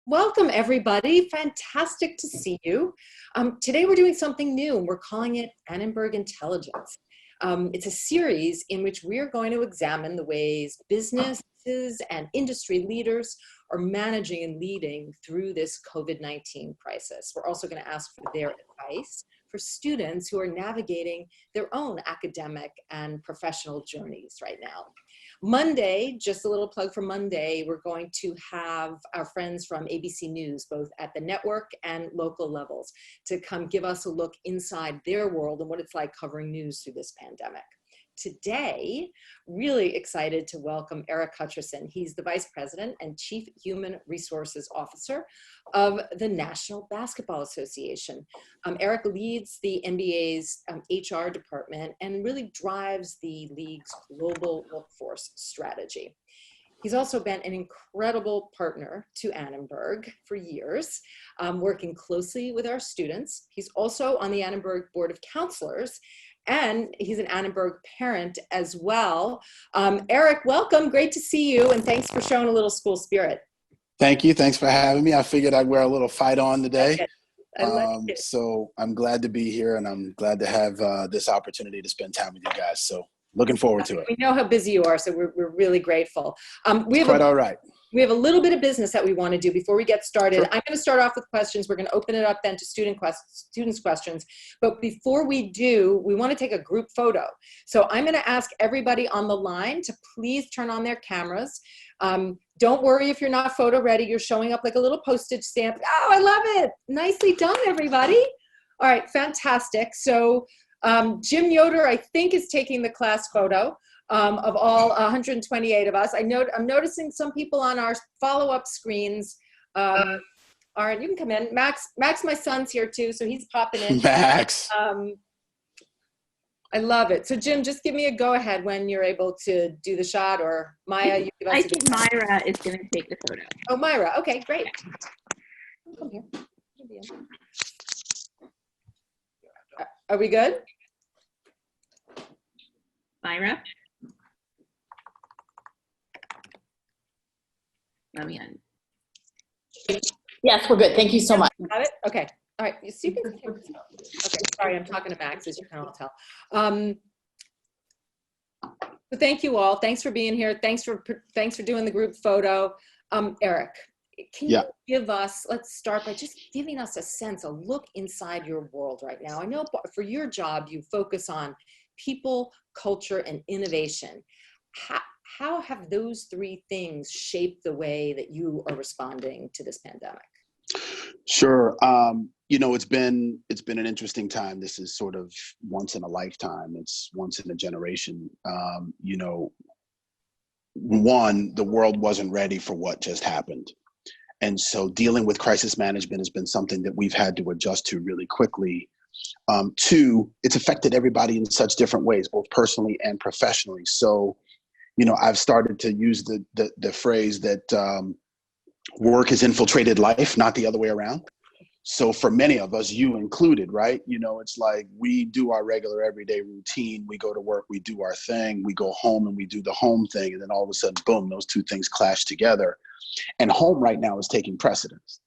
Welcome, everybody. Fantastic to see you. Today we're doing something new, and we're calling it Annenberg Intelligence. It's a series in which we're going to examine the ways businesses and industry leaders are managing and leading through this COVID-19 crisis. We're also going to ask for their advice for students who are navigating their own academic and professional journeys right now. Monday, just a little plug for Monday, we're going to have our friends from ABC News, both at the network and local levels, to come give us a look inside their world and what it's like covering news through this pandemic. Today, really excited to welcome Eric Hutcherson. He's the Vice President and Chief Human Resources Officer of the National Basketball Association. Eric leads the NBA's HR department and really drives the league's global workforce strategy. He's also been an incredible partner to Annenberg for years, working closely with our students. He's also on the Annenberg Board of Counselors, and he's an Annenberg parent as well. Eric, welcome. Great to see you, and thanks for showing a little school spirit. Thank you. Thanks for having me. I figured I'd wear a little fight on today. I like it. So I'm glad to be here, and I'm glad to have this opportunity to spend time with you guys. So looking forward to it. We know how busy you are, so we're really grateful. All right. We have a little bit of business that we want to do before we get started. Sure. I'm going to start off with questions. We're going to open it up then to students' questions. But before we do, we want to take a group photo. So I'm going to ask everybody on the line to please turn on their cameras. Don't worry if you're not photo ready. You're showing up like a little postage stamp. Oh, I love it. Nicely done, everybody. All right, fantastic. So Jim Yoder, I think, is taking the class photo. Of all 128 of us. I'm noticing some people on our follow-up screens. All right, you can come in. Max, my son's here too, so he's popping in. Max. I love it. So Jim, just give me a go-ahead when you're able to do the shot, or Maya, you give us I think Myra is going to take the photo. Oh, Myra. Okay, great. Come here. Are we good? Myra? Let me in. Yes, we're good. Thank you so much. Got it? Okay. All right. So you can. Okay. Sorry, I'm talking to Max, as you can all tell. So thank you all. Thanks for being here. Thanks for doing the group photo. Eric, can you give us? Let's start by just giving us a sense, a look inside your world right now. I know for your job, you focus on people, culture, and innovation. How have those three things shaped the way that you are responding to this pandemic? Sure. It's been an interesting time. This is sort of once in a lifetime. It's once in a generation. One, the world wasn't ready for what just happened. And so dealing with crisis management has been something that we've had to adjust to really quickly. Two, it's affected everybody in such different ways, both personally and professionally. So, I've started to use the phrase that work has infiltrated life, not the other way around. So for many of us, you included, right? It's like we do our regular everyday routine. We go to work, we do our thing, we go home and we do the home thing. And then all of a sudden, boom, those two things clash together. And home right now is taking precedence.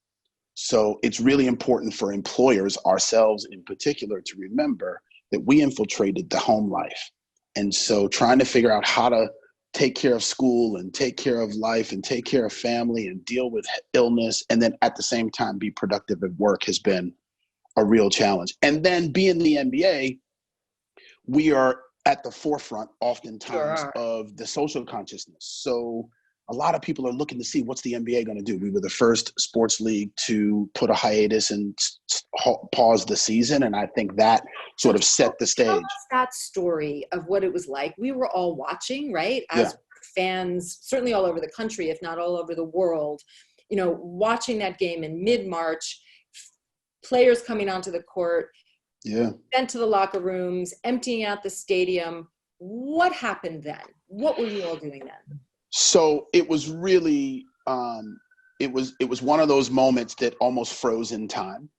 So it's really important for employers, ourselves in particular, to remember that we infiltrated the home life. And so trying to figure out how to take care of school and take care of life and take care of family and deal with illness, and then at the same time be productive at work has been a real challenge. And then being the NBA, we are at the forefront oftentimes of the social consciousness. So a lot of people are looking to see what's the NBA going to do. We were the first sports league to put a hiatus and pause the season. And I think that sort of set the stage. Tell us that story of what it was like. We were all watching, right? As fans, certainly all over the country, if not all over the world, watching that game in mid-March, players coming onto the court, sent to the locker rooms, emptying out the stadium. What happened then? What were you all doing then? So it was really, it was one of those moments that almost froze in time.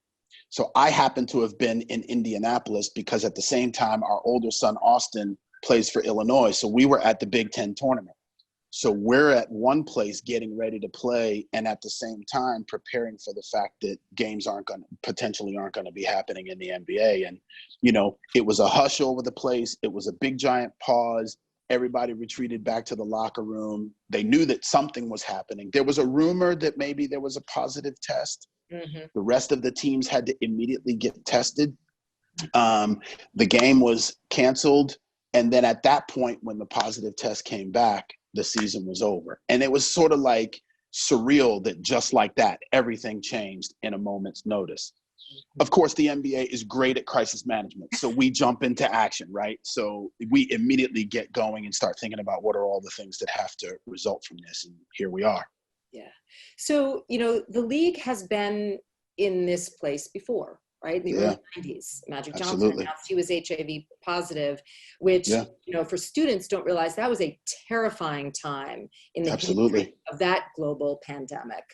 So I happened to have been in Indianapolis because at the same time, our older son, Austin, plays for Illinois. So we were at the Big Ten tournament. So we're at one place getting ready to play, and at the same time preparing for the fact that games potentially aren't going to be happening in the NBA. And, you know, it was a hush over the place. It was a big giant pause. Everybody retreated back to the locker room. They knew that something was happening. There was a rumor that maybe there was a positive test. The rest of the teams had to immediately get tested. The game was canceled. And then at that point, when the positive test came back, the season was over. And it was sort of like surreal that just like that, everything changed in a moment's notice. Of course, the NBA is great at crisis management. So we jump into action, right? So we immediately get going and start thinking about what are all the things that have to result from this. And here we are. Yeah. So, you know, the league has been in this place before, right? In the early 90s, Magic Johnson announced he was HIV positive, which, you know, for students don't realize that was a terrifying time in the history of that global pandemic.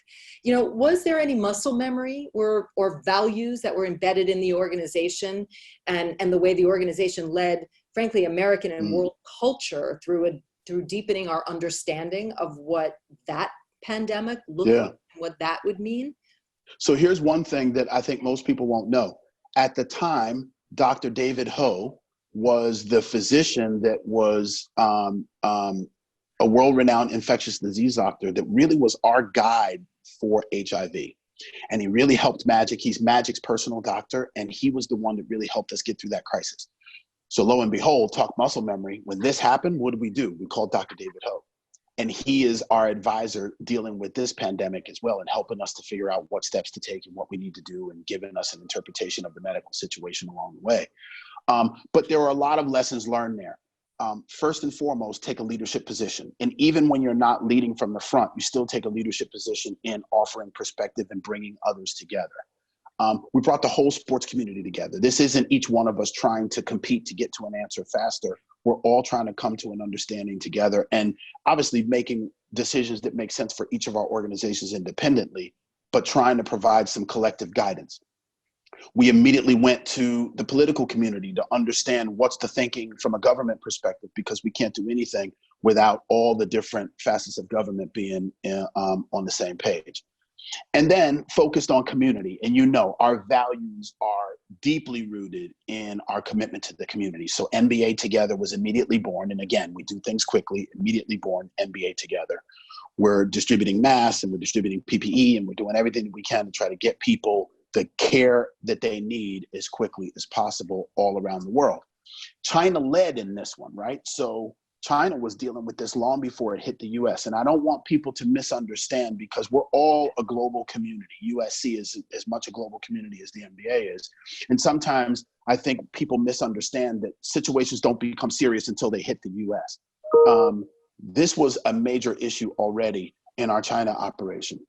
You know, was there any muscle memory or values that were embedded in the organization and the way the organization led, frankly, American and world culture through deepening our understanding of what that pandemic looked like, and what that would mean? So here's one thing that I think most people won't know. At the time, Dr. David Ho was the physician that was a world-renowned infectious disease doctor that really was our guide for HIV. And he really helped Magic. He's Magic's personal doctor, and he was the one that really helped us get through that crisis. So lo and behold, talk muscle memory. When this happened, what did? We called Dr. David Ho. And he is our advisor dealing with this pandemic as well and helping us to figure out what steps to take and what we need to do and giving us an interpretation of the medical situation along the way. But there are a lot of lessons learned there. First and foremost, take a leadership position. And even when you're not leading from the front, you still take a leadership position in offering perspective and bringing others together. We brought the whole sports community together. This isn't each one of us trying to compete to get to an answer faster. We're all trying to come to an understanding together and obviously making decisions that make sense for each of our organizations independently, but trying to provide some collective guidance. We immediately went to the political community to understand what's the thinking from a government perspective, because we can't do anything without all the different facets of government being on the same page. And then focused on community. And you know, our values are deeply rooted in our commitment to the community. So NBA Together was immediately born. And again, we do things quickly, immediately born NBA Together. We're distributing masks and we're distributing PPE and we're doing everything that we can to try to get people the care that they need as quickly as possible all around the world. China led in this one, right? So China was dealing with this long before it hit the US. And I don't want people to misunderstand, because we're all a global community. USC is as much a global community as the NBA is. And sometimes I think people misunderstand that situations don't become serious until they hit the US. This was a major issue already in our China operation.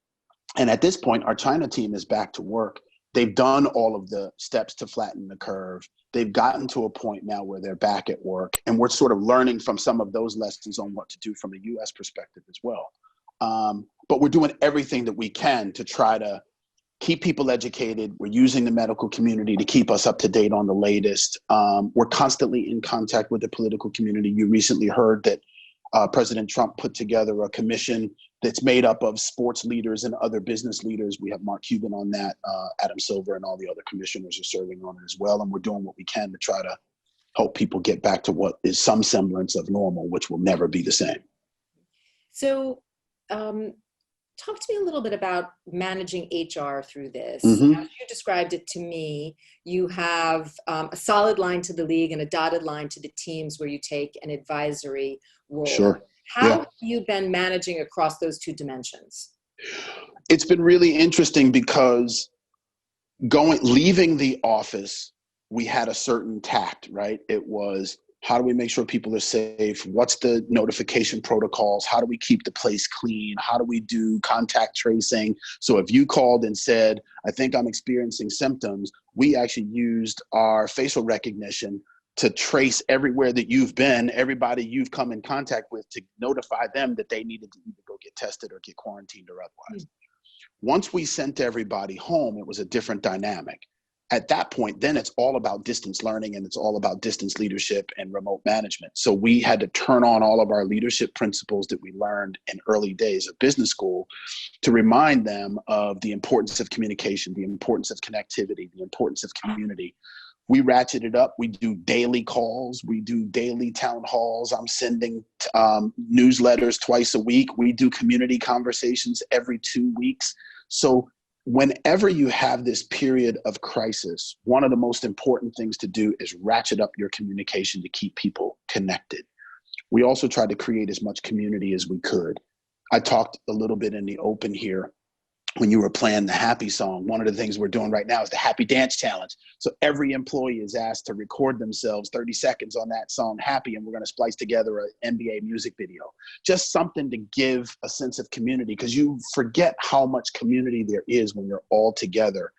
And at this point, our China team is back to work. They've done all of the steps to flatten the curve. They've gotten to a point now where they're back at work, and we're sort of learning from some of those lessons on what to do from a US perspective as well. But we're doing everything that we can to try to keep people educated. We're using the medical community to keep us up to date on the latest. We're constantly in contact with the political community. You recently heard that President Trump put together a commission that's made up of sports leaders and other business leaders. We have Mark Cuban on that, Adam Silver, and all the other commissioners are serving on it as well. And we're doing what we can to try to help people get back to what is some semblance of normal, which will never be the same. So talk to me a little bit about managing HR through this. As you described it to me, you have a solid line to the league and a dotted line to the teams where you take an advisory role. Sure. How have you been managing across those two dimensions? It's been really interesting because leaving the office, we had a certain tact, right? It was, how do we make sure people are safe? What's the notification protocols? How do we keep the place clean? How do we do contact tracing? So if you called and said, I think I'm experiencing symptoms, we actually used our facial recognition to trace everywhere that you've been, everybody you've come in contact with, to notify them that they needed to either go get tested or get quarantined or otherwise. Once we sent everybody home, it was a different dynamic. at that point, then it's all about distance learning and it's all about distance leadership and remote management. So we had to turn on all of our leadership principles that we learned in early days of business school to remind them of the importance of communication, the importance of connectivity, the importance of community. We ratcheted up. We do daily calls. We do daily town halls. I'm sending newsletters twice a week. We do community conversations every 2 weeks. So whenever you have this period of crisis, one of the most important things to do is ratchet up your communication to keep people connected. We also tried to create as much community as we could. I talked a little bit in the open here when you were playing the happy song. One of the things we're doing right now is the happy dance challenge. So every employee is asked to record themselves 30 seconds on that song happy, and we're going to splice together an NBA music video. Just something to give a sense of community, because you forget how much community there is when you're all together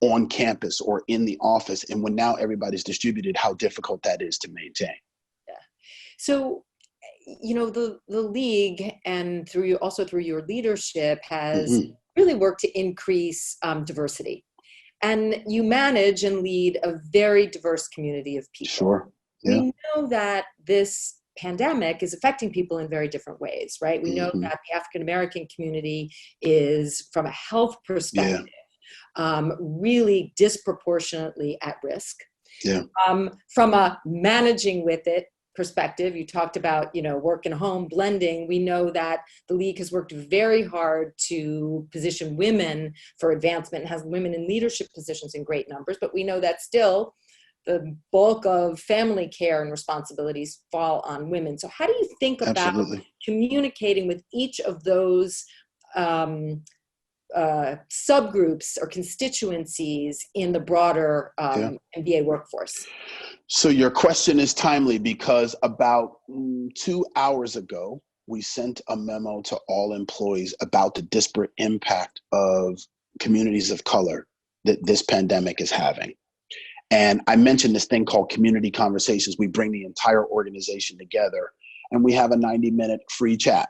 on campus or in the office. And when now everybody's distributed, how difficult that is to maintain. Yeah. So, you know, the league, and through your leadership, has really worked to increase diversity. And you manage and lead a very diverse community of people. Sure. Yeah. We know that this pandemic is affecting people in very different ways, right? We know that the African-American community is, from a health perspective, really disproportionately at risk. Yeah. From a managing with it perspective, you talked about, you know, work and home blending. We know that the league has worked very hard to position women for advancement and has women in leadership positions in great numbers, but we know that still the bulk of family care and responsibilities fall on women. So how do you think about communicating with each of those subgroups or constituencies in the broader MBA workforce? So your question is timely, because about 2 hours ago, we sent a memo to all employees about the disparate impact of communities of color that this pandemic is having. And I mentioned this thing called community conversations. We bring the entire organization together and we have a 90-minute free chat.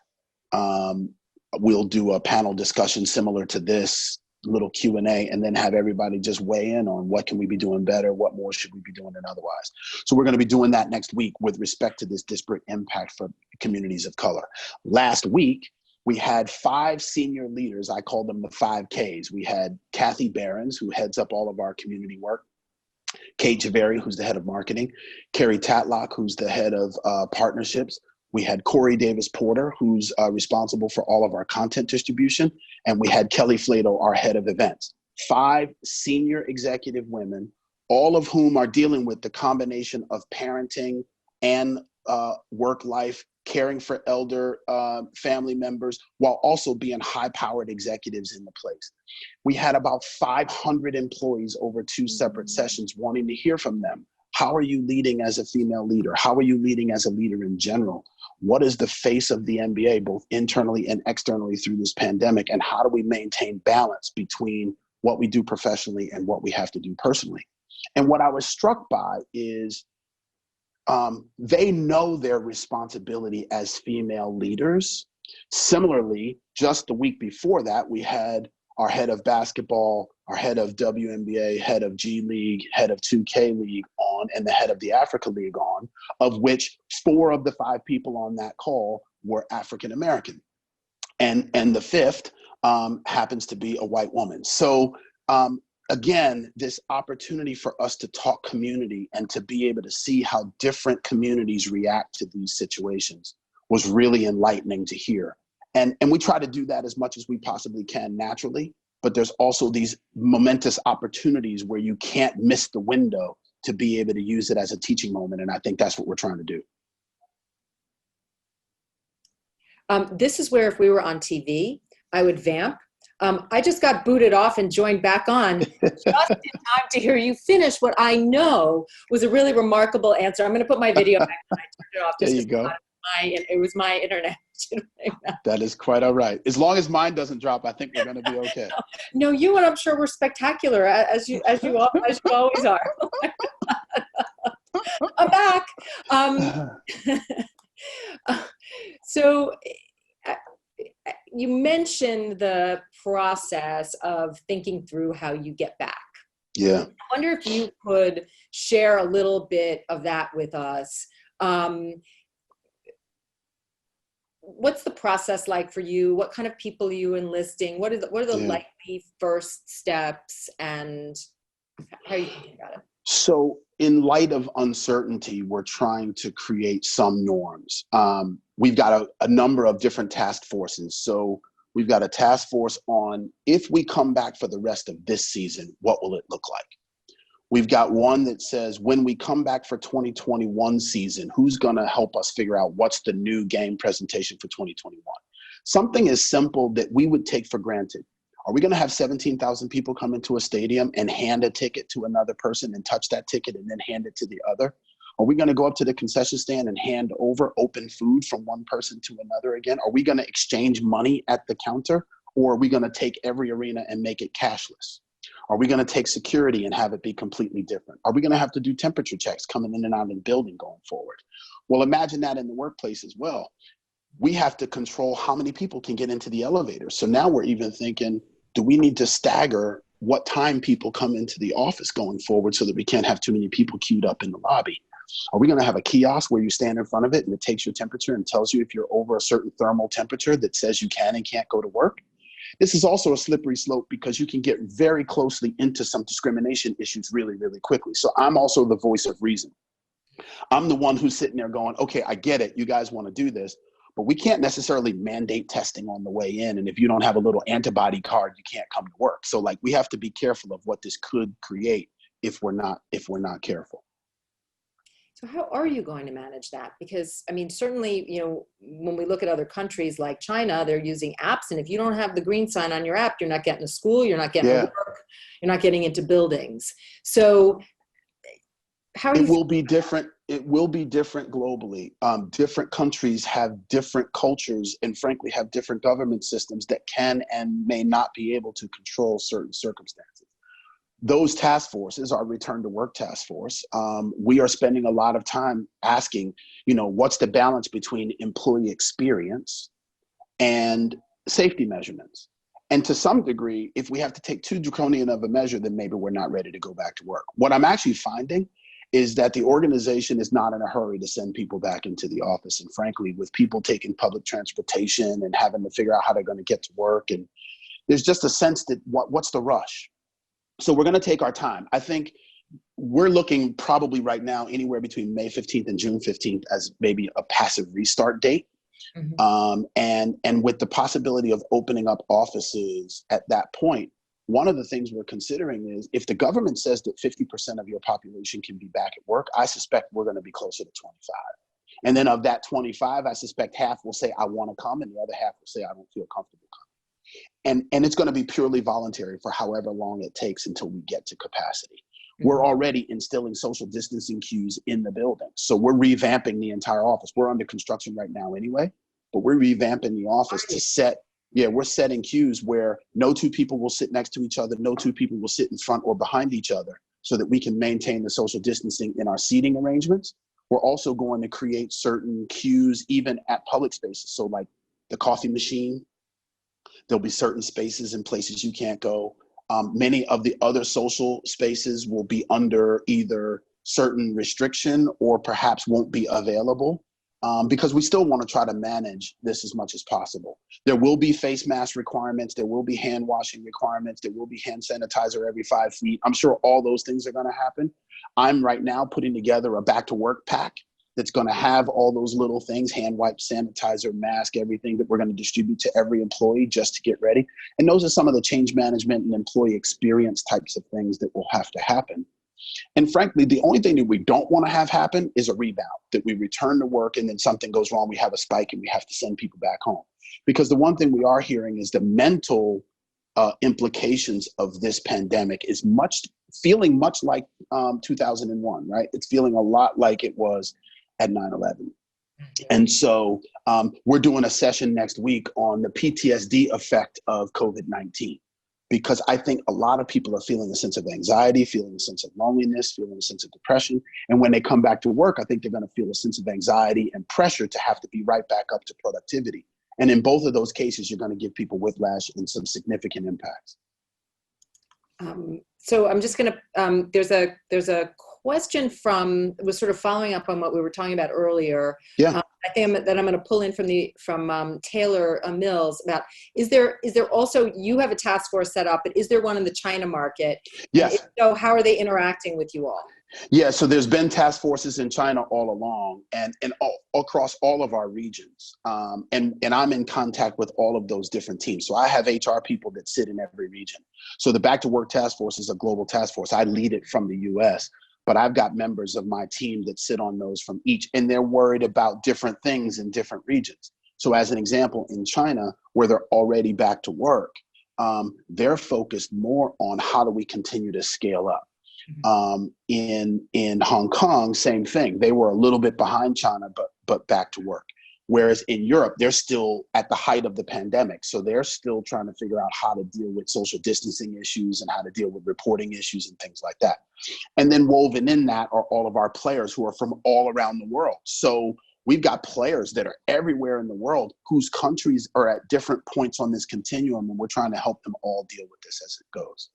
We'll do a panel discussion similar to this, little Q&A, and then have everybody just weigh in on what can we be doing better, what more should we be doing than otherwise. So we're going to be doing that next week with respect to this disparate impact for communities of color. Last week, we had 5 senior leaders. I call them the 5 Ks. We had Kathy Behrens, who heads up all of our community work, Kate Javeri, who's the head of marketing, Carrie Tatlock, who's the head of partnerships. We had Corey Davis Porter, who's responsible for all of our content distribution. And we had Kelly Flato, our head of events. 5 senior executive women, all of whom are dealing with the combination of parenting and work life, caring for elder family members, while also being high-powered executives in the place. We had about 500 employees over 2 separate sessions wanting to hear from them. How are you leading as a female leader? How are you leading as a leader in general? What is the face of the MBA, both internally and externally through this pandemic? And how do we maintain balance between what we do professionally and what we have to do personally? And what I was struck by is they know their responsibility as female leaders. Similarly, just the week before that, we had our head of basketball, our head of WNBA, head of G League, head of 2K League on, and the head of the Africa League on, of which 4 of the 5 people on that call were African American. And the 5th happens to be a white woman. So again, this opportunity for us to talk community and to be able to see how different communities react to these situations was really enlightening to hear. And we try to do that as much as we possibly can naturally, but there's also these momentous opportunities where you can't miss the window to be able to use it as a teaching moment. And I think that's what we're trying to do. This is where if we were on TV, I would vamp. I just got booted off and joined back on just in time to hear you finish what I know was a really remarkable answer. I'm going to put my video back when I turned it off. There you go. It was my internet. That is quite all right. As long as mine doesn't drop, I think we're going to be okay. No, you and I'm sure we're spectacular, as you always are. I'm back. So you mentioned the process of thinking through how you get back. Yeah. I wonder if you could share a little bit of that with us. What's the process like for you? What kind of people are you enlisting? What are the Yeah. likely first steps, and how are you thinking about it? So in light of uncertainty, we're trying to create some norms. We've got a number of different task forces. So we've got a task force on, if we come back for the rest of this season, what will it look like? We've got one that says, when we come back for 2021 season, who's going to help us figure out what's the new game presentation for 2021? Something as simple that we would take for granted. Are we going to have 17,000 people come into a stadium and hand a ticket to another person and touch that ticket and then hand it to the other? Are we going to go up to the concession stand and hand over open food from one person to another again? Are we going to exchange money at the counter, or are we going to take every arena and make it cashless? Are we going to take security and have it be completely different? Are we going to have to do temperature checks coming in and out of the building going forward? Well, imagine that in the workplace as well. We have to control how many people can get into the elevator. So now we're even thinking, do we need to stagger what time people come into the office going forward so that we can't have too many people queued up in the lobby? Are we going to have a kiosk where you stand in front of it and it takes your temperature and tells you if you're over a certain thermal temperature that says you can and can't go to work? This is also a slippery slope because you can get very closely into some discrimination issues really, really quickly. So I'm also the voice of reason. I'm the one who's sitting there going, okay, I get it. You guys want to do this, but we can't necessarily mandate testing on the way in. And if you don't have a little antibody card, you can't come to work. So like, we have to be careful of what this could create if we're not careful. So how are you going to manage that? Because, I mean, certainly, you know, when we look at other countries like China, they're using apps. And if you don't have the green sign on your app, you're not getting to school, you're not getting to work, you're not getting into buildings. So how are you? It will be different. It will be different globally. Different countries have different cultures and frankly have different government systems that can and may not be able to control certain circumstances. Those task forces, our return to work task force, we are spending a lot of time asking, you know, what's the balance between employee experience and safety measurements? And to some degree, if we have to take too draconian of a measure, then maybe we're not ready to go back to work. What I'm actually finding is that the organization is not in a hurry to send people back into the office. And frankly, with people taking public transportation and having to figure out how they're going to get to work, and there's just a sense that what's the rush? So we're going to take our time. I think we're looking probably right now anywhere between May 15th and June 15th as maybe a passive restart date. Mm-hmm. And with the possibility of opening up offices at that point, one of the things we're considering is if the government says that 50% of your population can be back at work, I suspect we're going to be closer to 25. And then of that 25, I suspect half will say, I want to come, and the other half will say, I don't feel comfortable coming. And it's going to be purely voluntary for however long it takes until we get to capacity. Mm-hmm. We're already instilling social distancing cues in the building. So we're revamping the entire office. We're under construction right now anyway, but we're revamping the office to set, we're setting cues where no two people will sit next to each other, no two people will sit in front or behind each other so that we can maintain the social distancing in our seating arrangements. We're also going to create certain cues even at public spaces. So like the coffee machine, there'll be certain spaces and places you can't go. Many of the other social spaces will be under either certain restriction or perhaps won't be available because we still want to try to manage this as much as possible. There will be face mask requirements. There will be hand washing requirements. There will be hand sanitizer every 5 feet. I'm sure all those things are going to happen. I'm right now putting together a back to work pack that's going to have all those little things, hand wipe, sanitizer, mask, everything that we're going to distribute to every employee just to get ready. And those are some of the change management and employee experience types of things that will have to happen. And frankly, the only thing that we don't want to have happen is a rebound, that we return to work and then something goes wrong, we have a spike and we have to send people back home. Because the one thing we are hearing is the mental implications of this pandemic is feeling much like 2001, right? It's feeling a lot like it was at 9/11. And so we're doing a session next week on the PTSD effect of COVID-19, because I think a lot of people are feeling a sense of anxiety, feeling a sense of loneliness, feeling a sense of depression. And when they come back to work, I think they're going to feel a sense of anxiety and pressure to have to be right back up to productivity. And in both of those cases, you're going to give people whiplash and some significant impacts. So I'm just going to, there's a question was sort of following up on what we were talking about earlier. Yeah. I think that I'm going to pull in from Taylor Mills about, is there also, you have a task force set up, but is there one in the China market? Yes. And if so, how are they interacting with you all? Yeah, so there's been task forces in China all along and across all of our regions. And I'm in contact with all of those different teams. So I have HR people that sit in every region. So the Back to Work Task Force is a global task force. I lead it from the US, but I've got members of my team that sit on those from each, and they're worried about different things in different regions. So as an example, in China, where they're already back to work, they're focused more on how do we continue to scale up. In Hong Kong, same thing. They were a little bit behind China, but back to work. Whereas in Europe, they're still at the height of the pandemic. So they're still trying to figure out how to deal with social distancing issues and how to deal with reporting issues and things like that. And then woven in that are all of our players who are from all around the world. So we've got players that are everywhere in the world whose countries are at different points on this continuum, and we're trying to help them all deal with this as it goes.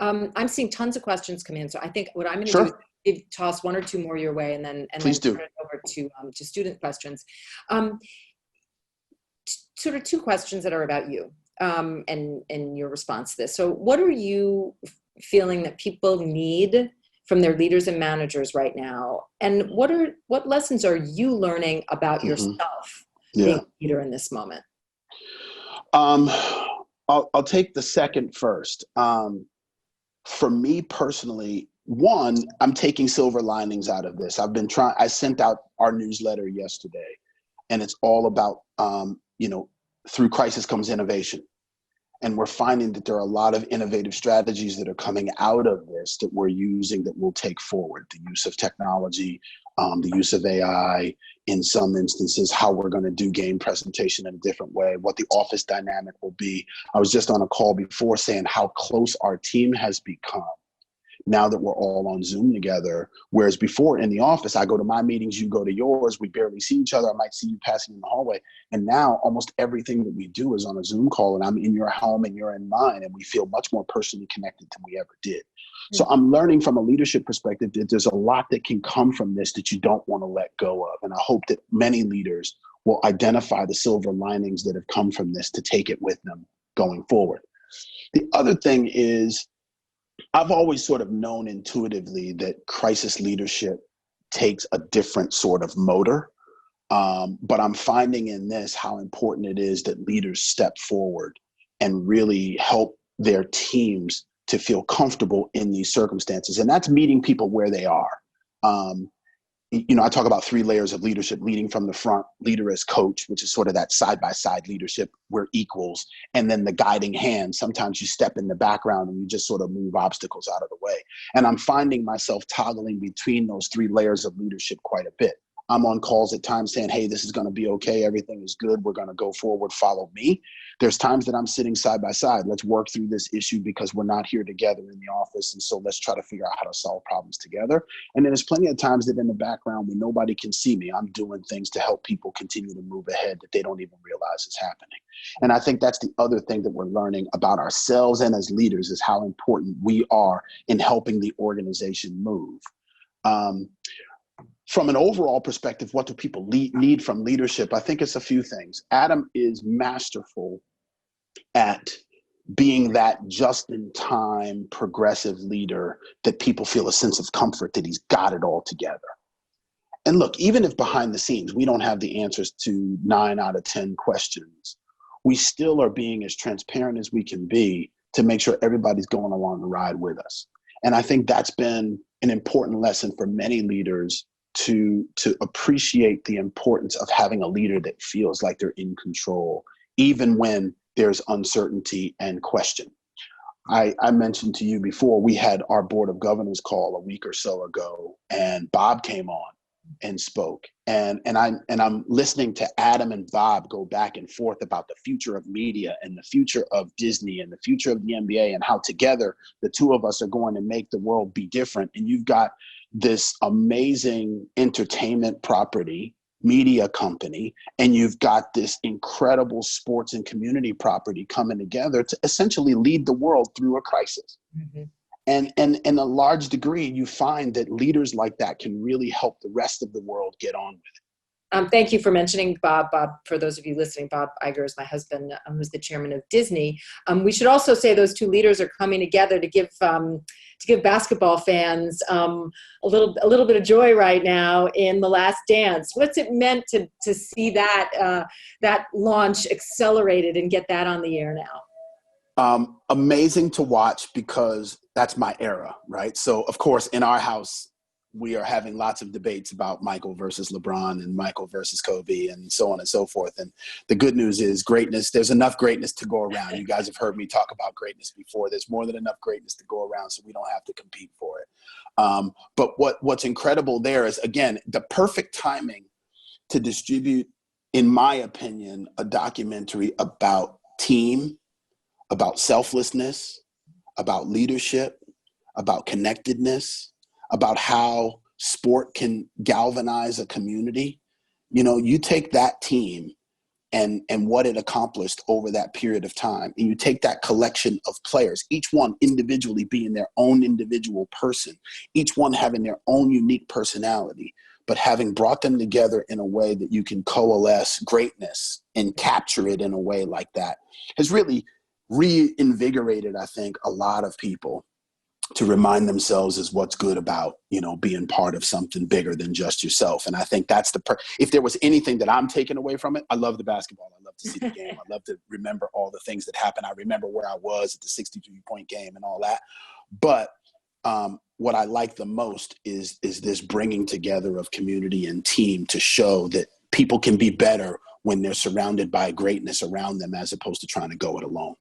I'm seeing tons of questions come in, so I think what I'm going to Sure. do is toss one or two more your way, and then Please do. turn it over to student questions. Sort of two questions that are about you and your response to this. So, what are you feeling that people need from their leaders and managers right now, and what lessons are you learning about yourself being a leader in this moment? I'll take the second first. For me personally, one, I'm taking silver linings out of this. I sent out our newsletter yesterday, and it's all about, through crisis comes innovation. And we're finding that there are a lot of innovative strategies that are coming out of this that we're using that we'll take forward. The use of technology, the use of AI, in some instances, how we're going to do game presentation in a different way, what the office dynamic will be. I was just on a call before saying how close our team has become now that we're all on Zoom together. Whereas before in the office, I go to my meetings, you go to yours, we barely see each other. I might see you passing in the hallway. And now almost everything that we do is on a Zoom call, and I'm in your home and you're in mine, and we feel much more personally connected than we ever did. So I'm learning from a leadership perspective that there's a lot that can come from this that you don't want to let go of. And I hope that many leaders will identify the silver linings that have come from this to take it with them going forward. The other thing is, I've always sort of known intuitively that crisis leadership takes a different sort of motor. But I'm finding in this how important it is that leaders step forward and really help their teams to feel comfortable in these circumstances. And that's meeting people where they are. I talk about 3 layers of leadership: leading from the front, leader as coach, which is sort of that side-by-side leadership, we're equals, and then the guiding hand. Sometimes you step in the background and you just sort of move obstacles out of the way. And I'm finding myself toggling between those 3 layers of leadership quite a bit. I'm on calls at times saying, hey, this is going to be okay. Everything is good. We're going to go forward. Follow me. There's times that I'm sitting side by side. Let's work through this issue because we're not here together in the office. And so let's try to figure out how to solve problems together. And then there's plenty of times that in the background when nobody can see me, I'm doing things to help people continue to move ahead that they don't even realize is happening. And I think that's the other thing that we're learning about ourselves and as leaders is how important we are in helping the organization move. From an overall perspective, what do people need from leadership? I think it's a few things. Adam is masterful at being that just-in-time progressive leader that people feel a sense of comfort that he's got it all together. And look, even if behind the scenes we don't have the answers to 9 out of 10 questions, we still are being as transparent as we can be to make sure everybody's going along the ride with us. And I think that's been an important lesson for many leaders to appreciate the importance of having a leader that feels like they're in control, even when there's uncertainty and question. I mentioned to you before, we had our Board of Governors call a week or so ago, and Bob came on and spoke. And I'm listening to Adam and Bob go back and forth about the future of media and the future of Disney and the future of the NBA and how together the two of us are going to make the world be different. And you've got this amazing entertainment property media company, and you've got this incredible sports and community property coming together to essentially lead the world through a crisis. Mhm. And in a large degree, you find that leaders like that can really help the rest of the world get on with it. Thank you for mentioning Bob. Bob, for those of you listening, Bob Iger is my husband, who's the chairman of Disney. We should also say those two leaders are coming together to give basketball fans a little bit of joy right now in The Last Dance. What's it meant to see that that launch accelerated and get that on the air now? Amazing to watch, because that's my era, right? So of course, in our house, we are having lots of debates about Michael versus LeBron and Michael versus Kobe and so on and so forth. And the good news is greatness, there's enough greatness to go around. You guys have heard me talk about greatness before. There's more than enough greatness to go around, so we don't have to compete for it. But what's incredible there is, again, the perfect timing to distribute, in my opinion, a documentary about team, about selflessness, about leadership, about connectedness, about how sport can galvanize a community. You know, you take that team and what it accomplished over that period of time, and you take that collection of players, each one individually being their own individual person, each one having their own unique personality, but having brought them together in a way that you can coalesce greatness and capture it in a way like that, has really reinvigorated, I think, a lot of people to remind themselves is what's good about, you know, being part of something bigger than just yourself. And I think that's if there was anything that I'm taking away from it, I love the basketball. I love to see the game. I love to remember all the things that happened. I remember where I was at the 63-point game and all that. But what I like the most is this bringing together of community and team to show that people can be better when they're surrounded by greatness around them, as opposed to trying to go it alone.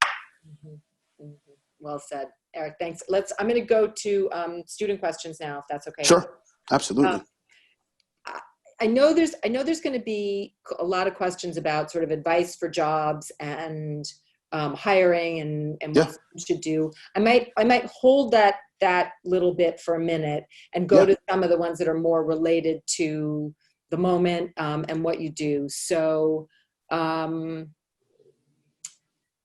Mm-hmm. Mm-hmm. Well said, Eric. Thanks. I'm going to go to student questions now, if that's okay. Sure, absolutely. I know there's going to be a lot of questions about sort of advice for jobs and hiring and what you should do. I might hold that little bit for a minute and go to some of the ones that are more related to the moment and what you do. So.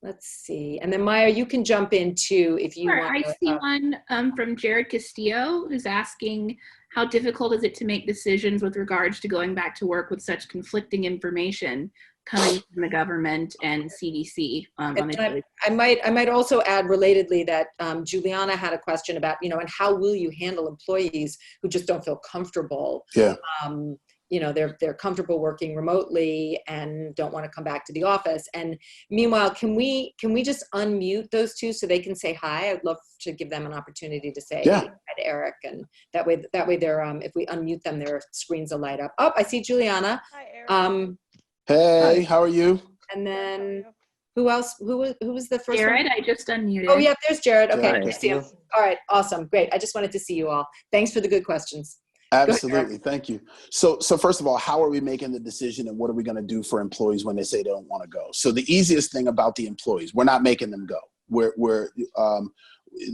Let's see. And then Maya, you can jump in too if you want. I see one from Jared Castillo, who's asking, how difficult is it to make decisions with regards to going back to work with such conflicting information coming from the government and CDC? I might also add relatedly that Juliana had a question about, and how will you handle employees who just don't feel comfortable? Yeah. They're comfortable working remotely and don't want to come back to the office. And meanwhile, can we just unmute those two so they can say hi? I'd love to give them an opportunity to say hi to Eric, and that way they're if we unmute them, their screens will light up. Oh, I see Juliana. Hi, Eric. Hey, how are you? And then who else? Who was the first Jared, one? I just unmuted. Oh yeah, there's Jared. Okay, Jared, I see him. All right, awesome, great. I just wanted to see you all. Thanks for the good questions. Absolutely. Thank you. So first of all, how are we making the decision, and what are we going to do for employees when they say they don't want to go? So the easiest thing about the employees, we're not making them go.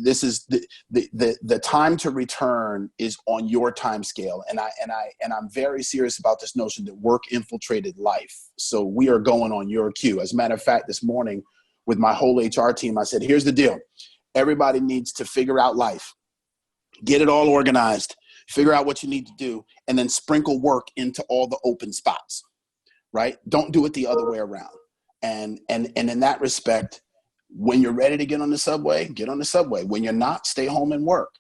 This is the time to return is on your time scale. And I'm very serious about this notion that work infiltrated life. So we are going on your cue. As a matter of fact, this morning with my whole HR team, I said, here's the deal. Everybody needs to figure out life, get it all organized, figure out what you need to do, and then sprinkle work into all the open spots, right? Don't do it the other way around. And in that respect, when you're ready to get on the subway, get on the subway. When you're not, stay home and work.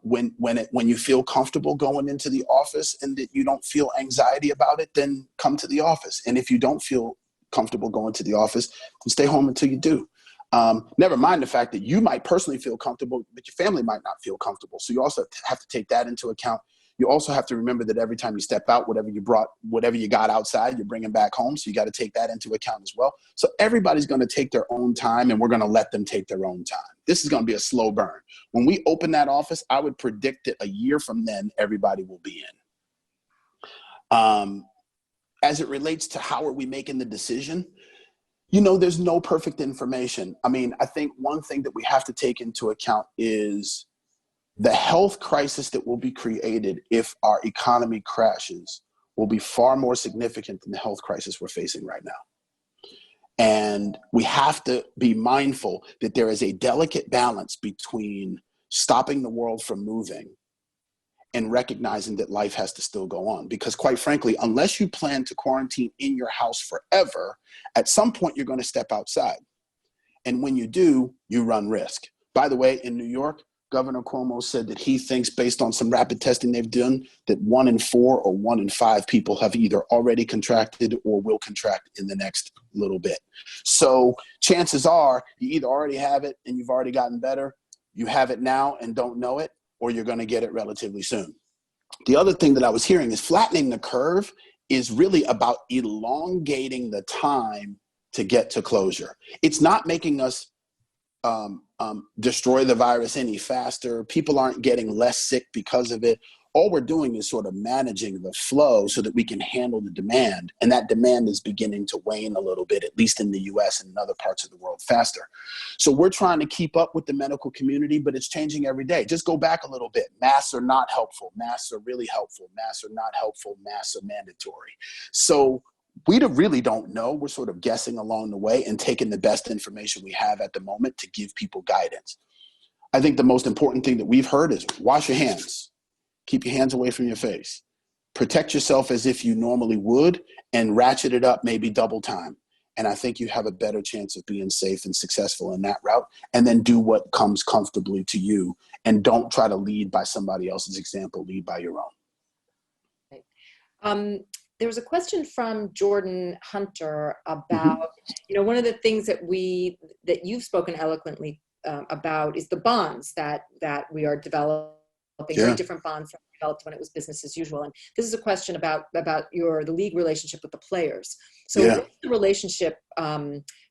When you feel comfortable going into the office and that you don't feel anxiety about it, then come to the office. And if you don't feel comfortable going to the office, then stay home until you do. Never mind the fact that you might personally feel comfortable, but your family might not feel comfortable. So you also have to take that into account. You also have to remember that every time you step out, whatever you got outside, you're bringing back home. So you got to take that into account as well. So everybody's going to take their own time, and we're going to let them take their own time. This is going to be a slow burn. When we open that office, I would predict that a year from then, everybody will be in. As it relates to how are we making the decision, there's no perfect information. I mean, I think one thing that we have to take into account is the health crisis that will be created if our economy crashes will be far more significant than the health crisis we're facing right now. And we have to be mindful that there is a delicate balance between stopping the world from moving and recognizing that life has to still go on. Because quite frankly, unless you plan to quarantine in your house forever, at some point you're going to step outside. And when you do, you run risk. By the way, in New York, Governor Cuomo said that he thinks, based on some rapid testing they've done, that 1 in 4 or 1 in 5 people have either already contracted or will contract in the next little bit. So chances are you either already have it and you've already gotten better, you have it now and don't know it, or you're going to get it relatively soon. The other thing that I was hearing is flattening the curve is really about elongating the time to get to closure. It's not making us destroy the virus any faster. People aren't getting less sick because of it. All we're doing is sort of managing the flow so that we can handle the demand. And that demand is beginning to wane a little bit, at least in the US and in other parts of the world, faster. So we're trying to keep up with the medical community, but it's changing every day. Just go back a little bit. Masks are not helpful. Masks are really helpful. Masks are not helpful. Masks are mandatory. So we really don't know. We're sort of guessing along the way and taking the best information we have at the moment to give people guidance. I think the most important thing that we've heard is wash your hands. Keep your hands away from your face. Protect yourself as if you normally would and ratchet it up maybe double time. And I think you have a better chance of being safe and successful in that route. And then do what comes comfortably to you. And don't try to lead by somebody else's example. Lead by your own. Right. There was a question from Jordan Hunter about, one of the things that you've spoken eloquently about is the bonds that we are developing, very different bonds that were developed when it was business as usual. And this is a question about the league relationship with the players. So what's the relationship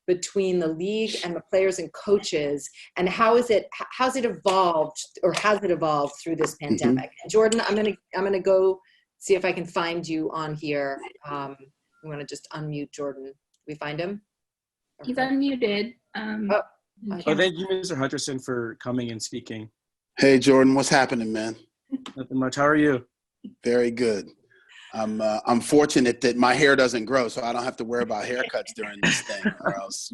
between the league and the players and coaches, and how's it evolved, or has it evolved through this pandemic? And Jordan, I'm gonna go see if I can find you on here. I'm going to just unmute Jordan. We find him? He's unmuted. Thank you, Mr. Hutcherson, for coming and speaking. Hey, Jordan, what's happening, man? Nothing much. How are you? Very good. I'm fortunate that my hair doesn't grow, so I don't have to worry about haircuts during this thing, or else,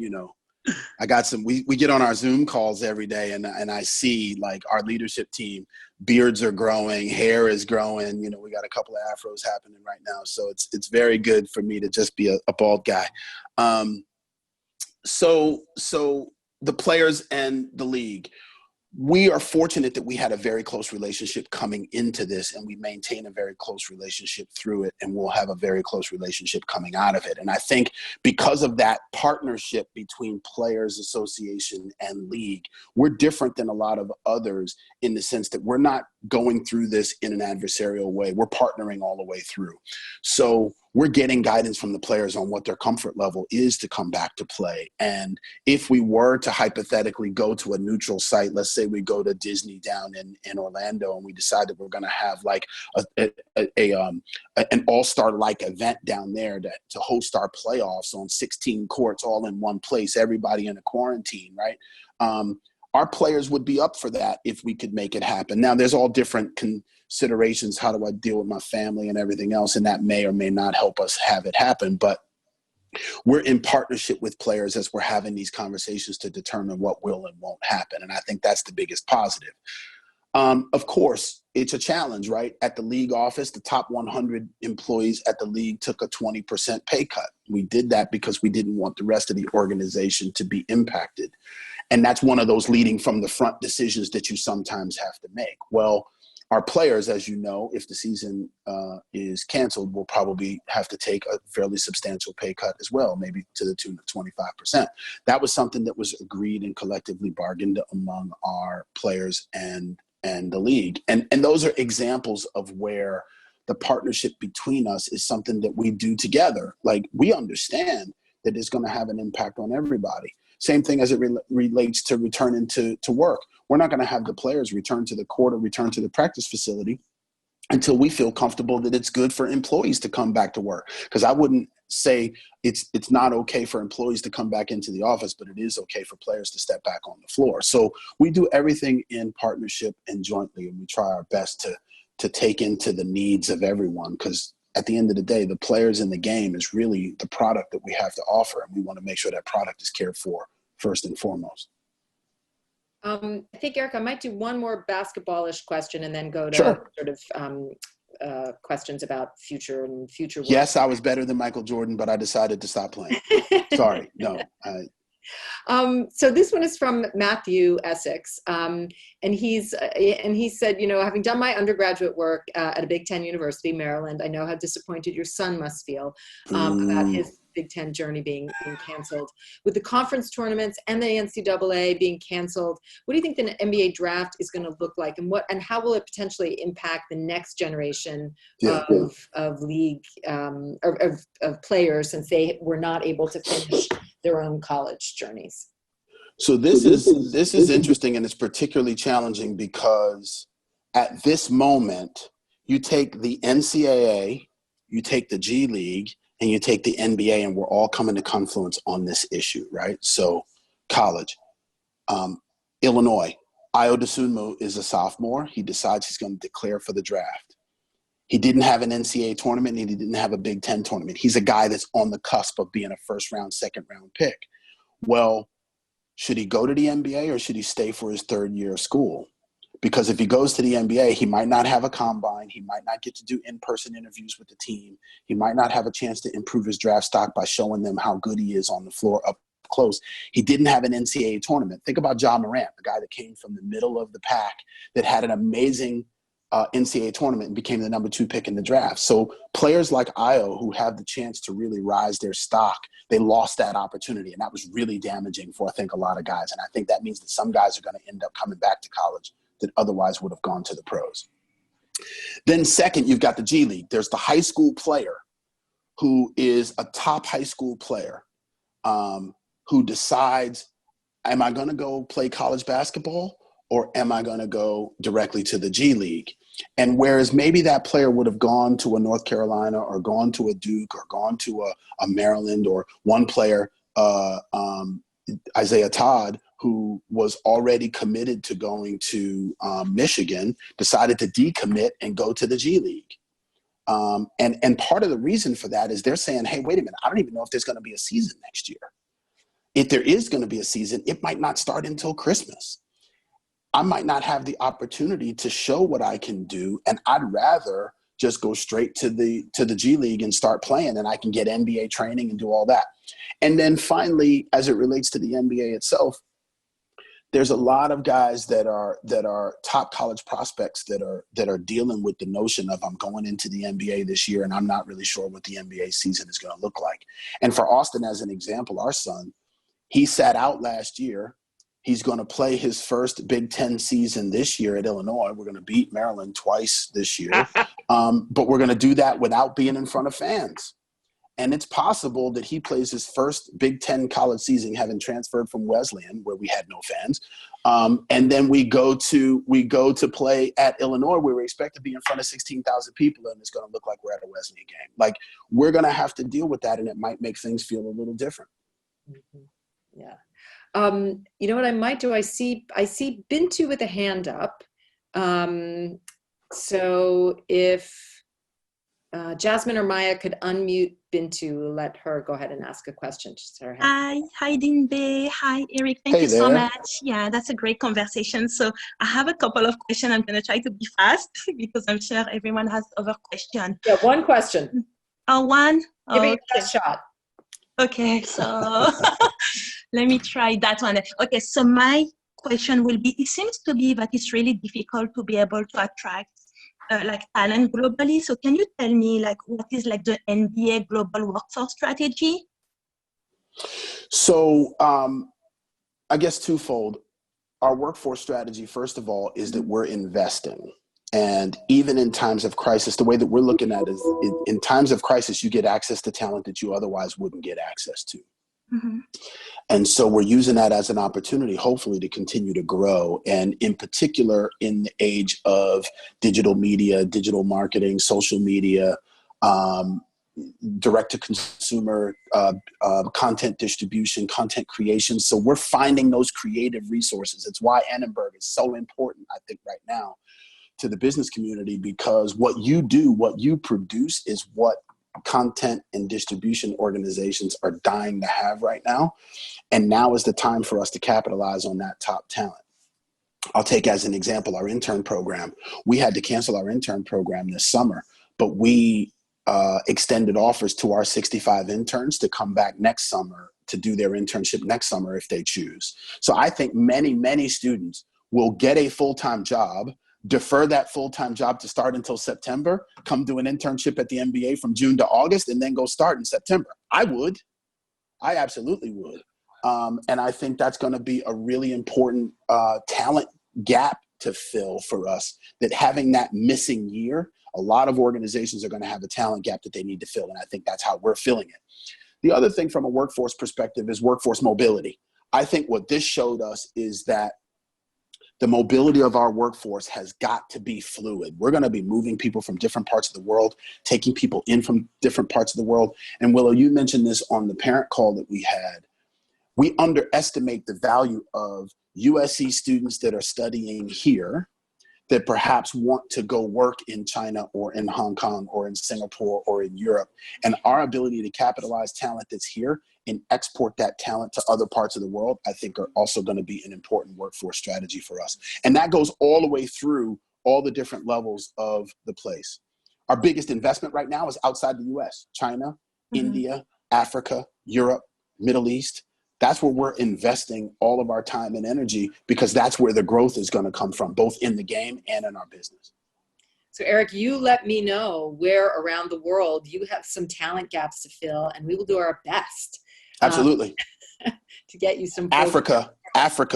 I got we get on our Zoom calls every day, and I see like our leadership team, beards are growing, hair is growing. We got a couple of afros happening right now. So it's very good for me to just be a bald guy. So the players and the league, we are fortunate that we had a very close relationship coming into this, and we maintain a very close relationship through it, and we'll have a very close relationship coming out of it. And I think because of that partnership between Players Association and league, we're different than a lot of others in the sense that we're not going through this in an adversarial way. We're partnering all the way through. So we're getting guidance from the players on what their comfort level is to come back to play. And if we were to hypothetically go to a neutral site, let's say we go to Disney down in Orlando, and we decide that we're going to have like an all-star-like event down there to host our playoffs on 16 courts all in one place, everybody in a quarantine, right? Our players would be up for that if we could make it happen. Now, there's all different considerations. How do I deal with my family and everything else? And that may or may not help us have it happen. But we're in partnership with players as we're having these conversations to determine what will and won't happen. And I think that's the biggest positive. Of course, it's a challenge, right? At the league office, the top 100 employees at the league took a 20% pay cut. We did that because we didn't want the rest of the organization to be impacted. And that's one of those leading from the front decisions that you sometimes have to make. Well, our players, as you know, if the season is canceled, will probably have to take a fairly substantial pay cut as well, maybe to the tune of 25%. That was something that was agreed and collectively bargained among our players and the league. And those are examples of where the partnership between us is something that we do together. Like, we understand that it's going to have an impact on everybody. Same thing as it relates to returning to work. We're not going to have the players return to the court or return to the practice facility until we feel comfortable that it's good for employees to come back to work. Because I wouldn't say it's not okay for employees to come back into the office, but it is okay for players to step back on the floor. So we do everything in partnership and jointly, and we try our best to take into the needs of everyone, because at the end of the day, the players in the game is really the product that we have to offer. And we want to make sure that product is cared for first and foremost. I think, Eric, I might do one more basketballish question and then go to Sure. sort of questions about future and future work. Yes, I was better than Michael Jordan, but I decided to stop playing. Sorry, no. So this one is from Matthew Essex, and he said, you know, having done my undergraduate work at a Big Ten university, Maryland, I know how disappointed your son must feel about his Big Ten journey being canceled. With the conference tournaments and the NCAA being canceled, what do you think the NBA draft is going to look like, and how will it potentially impact the next generation of league of players, since they were not able to finish their own college journeys? So this is interesting, and it's particularly challenging because at this moment, you take the NCAA, you take the G League, and you take the NBA, and we're all coming to confluence on this issue, right? So college, Illinois, Ayo Dosunmu is a sophomore. He decides he's going to declare for the draft. He didn't have an NCAA tournament, and he didn't have a Big Ten tournament. He's a guy that's on the cusp of being a first-round, second-round pick. Well, should he go to the NBA or should he stay for his third year of school? Because if he goes to the NBA, he might not have a combine. He might not get to do in-person interviews with the team. He might not have a chance to improve his draft stock by showing them how good he is on the floor up close. He didn't have an NCAA tournament. Think about Ja Morant, the guy that came from the middle of the pack that had an amazing NCAA tournament and became the number 2 pick in the draft. So players like Ayo, who have the chance to really rise their stock, they lost that opportunity. And that was really damaging for, I think, a lot of guys. And I think that means that some guys are going to end up coming back to college that otherwise would have gone to the pros. Then second, you've got the G League. There's the high school player who is a top high school player who decides, am I going to go play college basketball or am I going to go directly to the G League? And whereas maybe that player would have gone to a North Carolina or gone to a Duke or gone to a Maryland, or one player, Isaiah Todd, who was already committed to going to Michigan, decided to decommit and go to the G League. And part of the reason for that is they're saying, hey, wait a minute, I don't even know if there's going to be a season next year. If there is going to be a season, it might not start until Christmas. I might not have the opportunity to show what I can do, and I'd rather just go straight to the G League and start playing, and I can get NBA training and do all that. And then finally, as it relates to the NBA itself, there's a lot of guys that are top college prospects that are dealing with the notion of, I'm going into the NBA this year and I'm not really sure what the NBA season is going to look like. And for Austin, as an example, our son, he sat out last year. He's going to play his first Big Ten season this year at Illinois. We're going to beat Maryland twice this year, but we're going to do that without being in front of fans. And it's possible that he plays his first Big Ten college season, having transferred from Wesleyan, where we had no fans. And then we go to play at Illinois, where we expect to be in front of 16,000 people, and it's going to look like we're at a Wesleyan game. Like, we're going to have to deal with that, and it might make things feel a little different. Mm-hmm. Yeah. You know what I might do? I see Bintu with a hand up. So if Jasmine or Maya could unmute Bintu, let her go ahead and ask a question. Hi Dinbe. Hi, Eric. Thank you so much. Yeah, that's a great conversation. So I have a couple of questions. I'm going to try to be fast because I'm sure everyone has other questions. Yeah, one question. One? Give it a shot. Okay, so let me try that one. Okay, so my question will be, it seems to be that it's really difficult to be able to attract like talent globally. So can you tell me like what is like the NBA global workforce strategy? So I guess twofold. Our workforce strategy, first of all, is that we're investing. And even in times of crisis, the way that we're looking at it is in times of crisis, you get access to talent that you otherwise wouldn't get access to. Mm-hmm. And so we're using that as an opportunity, hopefully, to continue to grow. And in particular, in the age of digital media, digital marketing, social media, direct-to-consumer content distribution, content creation. So we're finding those creative resources. It's why Annenberg is so important, I think, right now, to the business community, because what you do, what you produce is what content and distribution organizations are dying to have right now. And now is the time for us to capitalize on that top talent. I'll take as an example our intern program. We had to cancel our intern program this summer, but we extended offers to our 65 interns to come back next summer to do their internship next summer if they choose. So I think many, many students will get a full-time job, defer that full-time job to start until September, come do an internship at the MBA from June to August, and then go start in September. I absolutely would. And I think that's going to be a really important talent gap to fill for us, that having that missing year, a lot of organizations are going to have a talent gap that they need to fill. And I think that's how we're filling it. The other thing from a workforce perspective is workforce mobility. I think what this showed us is that the mobility of our workforce has got to be fluid. We're going to be moving people from different parts of the world, taking people in from different parts of the world. And Willow, you mentioned this on the parent call that we had. We underestimate the value of USC students that are studying here that perhaps want to go work in China or in Hong Kong or in Singapore or in Europe. And our ability to capitalize talent that's here and export that talent to other parts of the world, I think are also going to be an important workforce strategy for us. And that goes all the way through all the different levels of the place. Our biggest investment right now is outside the US, China, India, Africa, Europe, Middle East. That's where we're investing all of our time and energy, because that's where the growth is going to come from, both in the game and in our business. So Eric, you let me know where around the world you have some talent gaps to fill, and we will do our best. Absolutely. To get you some. Africa,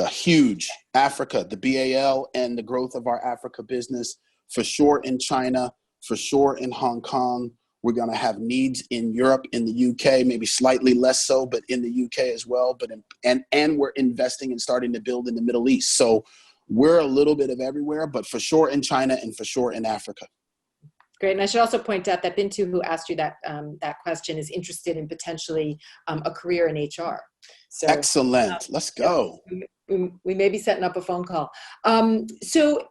huge. Africa, the BAL and the growth of our Africa business, for sure in China, for sure in Hong Kong. We're going to have needs in Europe, in the UK, maybe slightly less so, but in the UK as well. But and we're investing and starting to build in the Middle East. So we're a little bit of everywhere, but for sure in China and for sure in Africa. Great. And I should also point out that Bintu, who asked you that question, is interested in potentially a career in HR. So excellent. Let's go. We may be setting up a phone call. So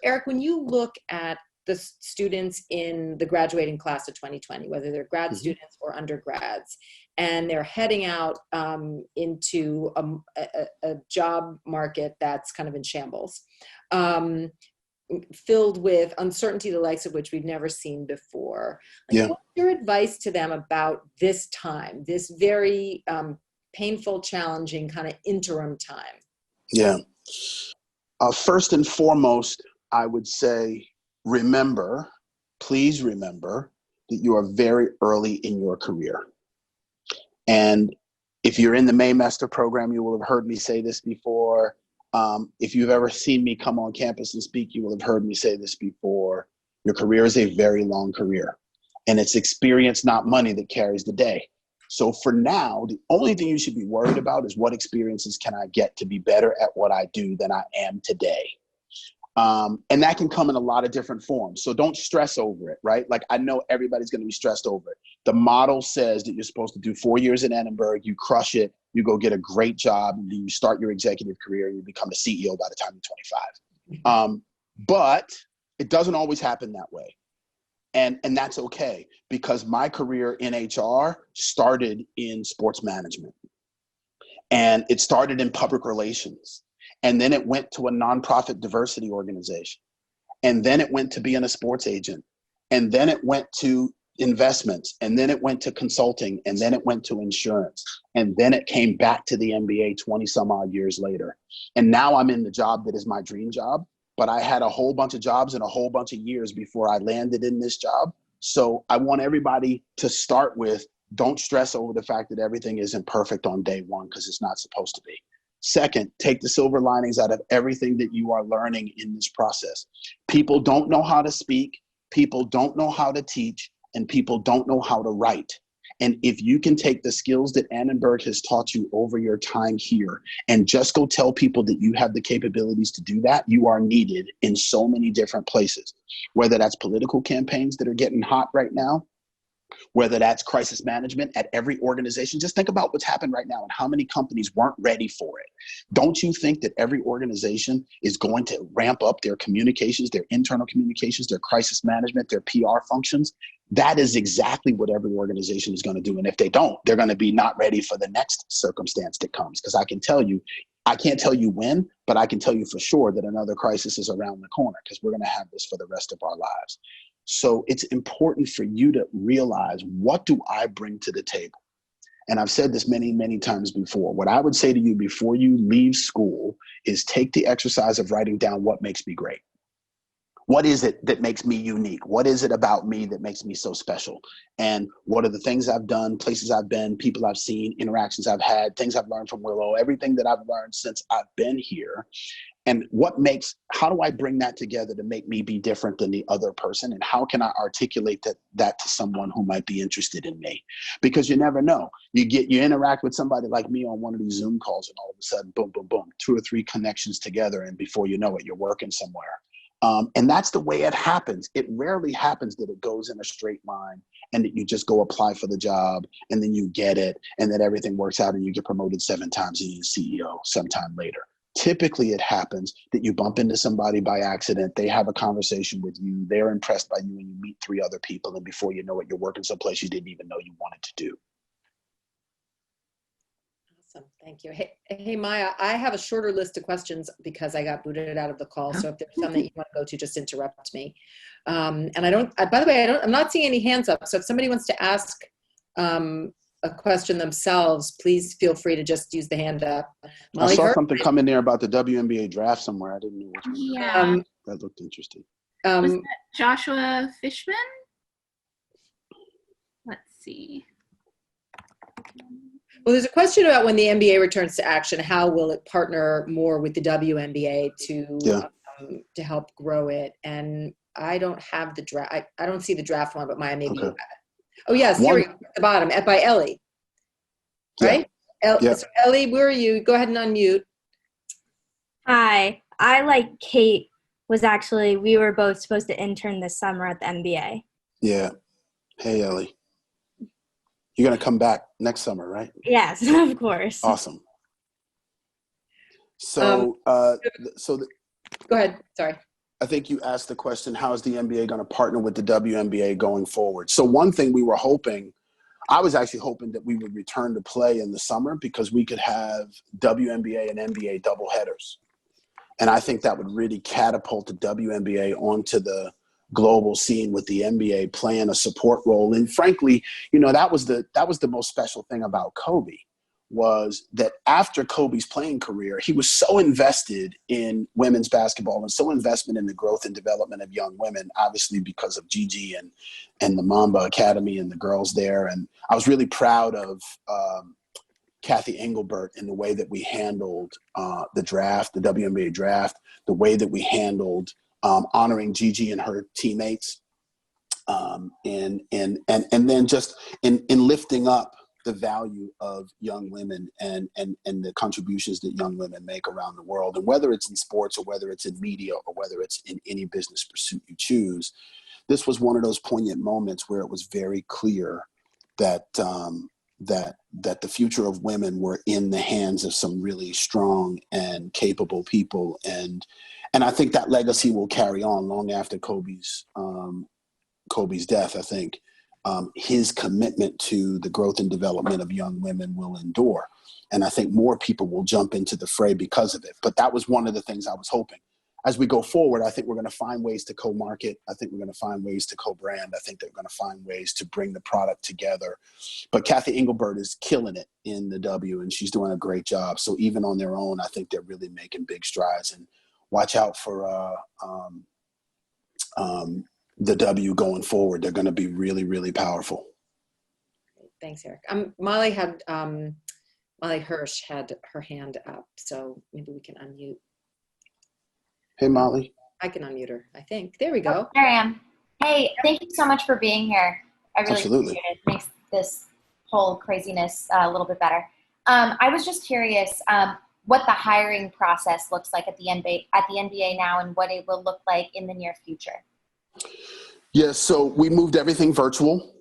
Eric, when you look at the students in the graduating class of 2020, whether they're grad students or undergrads, and they're heading out into a job market that's kind of in shambles, filled with uncertainty, the likes of which we've never seen before. What's your advice to them about this time, this very painful, challenging kind of interim time? Yeah. First and foremost, I would say, please remember that you are very early in your career. And if you're in the Maymester program, you will have heard me say this before. If you've ever seen me come on campus and speak, you will have heard me say this before. Your career is a very long career, and it's experience, not money, that carries the day. So for now, the only thing you should be worried about is what experiences can I get to be better at what I do than I am today. And that can come in a lot of different forms. So don't stress over it, right? Like, I know everybody's going to be stressed over it. The model says that you're supposed to do 4 years at Annenberg, you crush it, you go get a great job, and then you start your executive career and you become a CEO by the time you're 25. But it doesn't always happen that way. And that's okay, because my career in HR started in sports management, and it started in public relations. And then it went to a nonprofit diversity organization. And then it went to being a sports agent. And then it went to investments. And then it went to consulting. And then it went to insurance. And then it came back to the MBA 20 some odd years later. And now I'm in the job that is my dream job. But I had a whole bunch of jobs and a whole bunch of years before I landed in this job. So I want everybody to start with, don't stress over the fact that everything isn't perfect on day one, because it's not supposed to be. Second, take the silver linings out of everything that you are learning in this process. People don't know how to speak, people don't know how to teach, and people don't know how to write. And if you can take the skills that Annenberg has taught you over your time here and just go tell people that you have the capabilities to do that, you are needed in so many different places, whether that's political campaigns that are getting hot right now, whether that's crisis management at every organization. Just think about what's happened right now and how many companies weren't ready for it. Don't you think that every organization is going to ramp up their communications, their internal communications, their crisis management, their PR functions? That is exactly what every organization is going to do. And if they don't, they're going to be not ready for the next circumstance that comes. Because I can tell you, I can't tell you when, but I can tell you for sure that another crisis is around the corner, because we're going to have this for the rest of our lives. So it's important for you to realize, what do I bring to the table? And I've said this many, many times before. What I would say to you before you leave school is take the exercise of writing down what makes me great. What is it that makes me unique? What is it about me that makes me so special? And what are the things I've done, places I've been, people I've seen, interactions I've had, things I've learned from Willow, everything that I've learned since I've been here. And how do I bring that together to make me be different than the other person? And how can I articulate that to someone who might be interested in me? Because you never know. You interact with somebody like me on one of these Zoom calls, and all of a sudden, boom, boom, boom, 2 or 3 connections together. And before you know it, you're working somewhere. And that's the way it happens. It rarely happens that it goes in a straight line and that you just go apply for the job and then you get it and that everything works out and you get promoted 7 times and you're CEO sometime later. Typically, it happens that you bump into somebody by accident, they have a conversation with you, they're impressed by you, and you meet 3 other people, and before you know it, you're working someplace you didn't even know you wanted to do. Awesome, thank you. Hey, Maya, I have a shorter list of questions because I got booted out of the call. So if there's some that you want to go to, just interrupt me. And by the way, I'm not seeing any hands up. So if somebody wants to ask a question themselves, please feel free to just use the hand up. Molly, I saw something come in there about the WNBA draft somewhere. I didn't know which one. Yeah. That looked interesting. Was that Joshua Fishman? Let's see. Well, there's a question about when the NBA returns to action, how will it partner more with the WNBA to help grow it? And I don't have the draft. I don't see the draft one, but Maya, maybe you have it. Oh, yes, here we go, at the bottom, by Ellie. Right? Yeah. So Ellie, where are you? Go ahead and unmute. Hi. I, like Kate, we were both supposed to intern this summer at the NBA. Yeah. Hey, Ellie. You're going to come back next summer, right? Yes, of course. Awesome. So, go ahead. Sorry. I think you asked the question, how is the NBA going to partner with the WNBA going forward? So one thing I was actually hoping that we would return to play in the summer because we could have WNBA and NBA doubleheaders. And I think that would really catapult the WNBA onto the global scene with the NBA playing a support role. And frankly, that was the most special thing about Kobe, was that after Kobe's playing career, he was so invested in women's basketball and so invested in the growth and development of young women, obviously because of Gigi and the Mamba Academy and the girls there. And I was really proud of Kathy Engelbert in the way that we handled the draft, the WNBA draft, the way that we handled honoring Gigi and her teammates, and then just in lifting up the value of young women and the contributions that young women make around the world. And whether it's in sports or whether it's in media or whether it's in any business pursuit you choose, this was one of those poignant moments where it was very clear that that the future of women were in the hands of some really strong and capable people. And I think that legacy will carry on long after Kobe's death. I think his commitment to the growth and development of young women will endure. And I think more people will jump into the fray because of it. But that was one of the things I was hoping. As we go forward, I think we're going to find ways to co-market. I think we're going to find ways to co-brand. I think they're going to find ways to bring the product together. But Kathy Engelbert is killing it in the W, and she's doing a great job. So even on their own, I think they're really making big strides. And watch out for the W going forward. They're going to be really, really powerful. Thanks, Eric. Molly Hirsch had her hand up, so maybe we can unmute. Hey, Molly. I can unmute her, I think. There we go. Oh, there I am. Hey, thank you so much for being here. I really appreciate it. It makes this whole craziness a little bit better. I was just curious what the hiring process looks like at the NBA now and what it will look like in the near future. Yeah, so we moved everything virtual.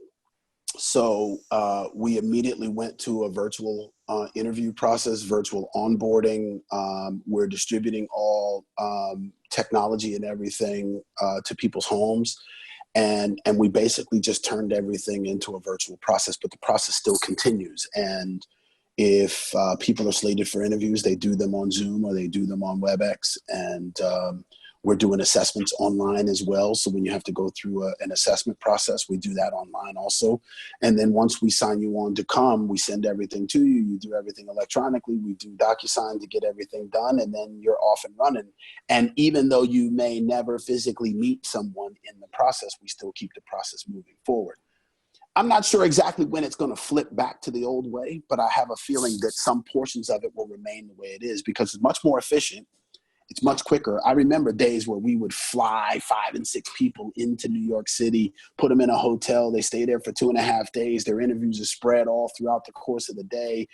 So we immediately went to a virtual interview process, virtual onboarding. We're distributing all technology and everything to people's homes. And we basically just turned everything into a virtual process, but the process still continues. And if people are slated for interviews, they do them on Zoom or they do them on WebEx. And we're doing assessments online as well. So when you have to go through an assessment process, we do that online also. And then once we sign you on to come, we send everything to you. You do everything electronically. We do DocuSign to get everything done, and then you're off and running. And even though you may never physically meet someone in the process, we still keep the process moving forward. I'm not sure exactly when it's going to flip back to the old way, but I have a feeling that some portions of it will remain the way it is because it's much more efficient. It's much quicker. I remember days where we would fly 5 and 6 people into New York City, put them in a hotel. They stay there for 2.5 days. Their interviews are spread all throughout the course of the day.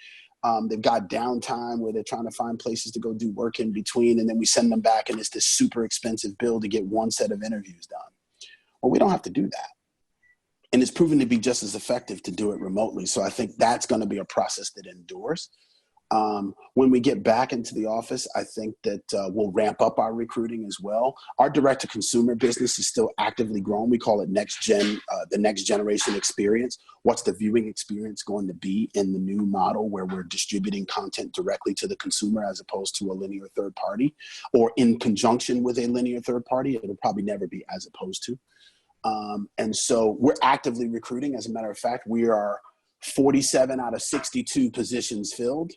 They've got downtime where they're trying to find places to go do work in between. And then we send them back and it's this super expensive bill to get one set of interviews done. Well, we don't have to do that. And it's proven to be just as effective to do it remotely. So I think that's going to be a process that endures. When we get back into the office, I think that we'll ramp up our recruiting as well. Our direct-to-consumer business is still actively growing. We call it the next generation experience. What's the viewing experience going to be in the new model where we're distributing content directly to the consumer as opposed to a linear third party, or in conjunction with a linear third party? It'll probably never be as opposed to. And so we're actively recruiting. As a matter of fact, we are 47 out of 62 positions filled,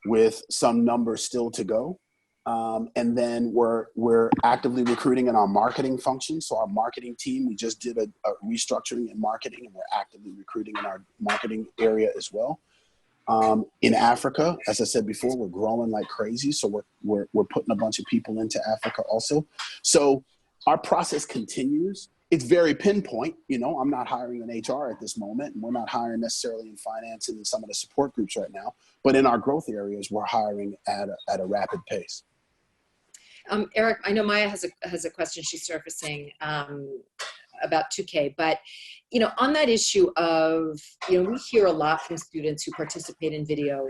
with some numbers still to go. And then we're actively recruiting in our marketing function. So our marketing team, we just did a restructuring in marketing, and we're actively recruiting in our marketing area as well. In Africa, as I said before, we're growing like crazy. So we're putting a bunch of people into Africa also. So our process continues. It's very pinpoint. You know, I'm not hiring an HR at this moment, and we're not hiring necessarily in finance and in some of the support groups right now. But in our growth areas, we're hiring at a rapid pace. Eric, I know Maya has a question she's surfacing about 2K, but you know, on that issue of, you know, we hear a lot from students who participate in video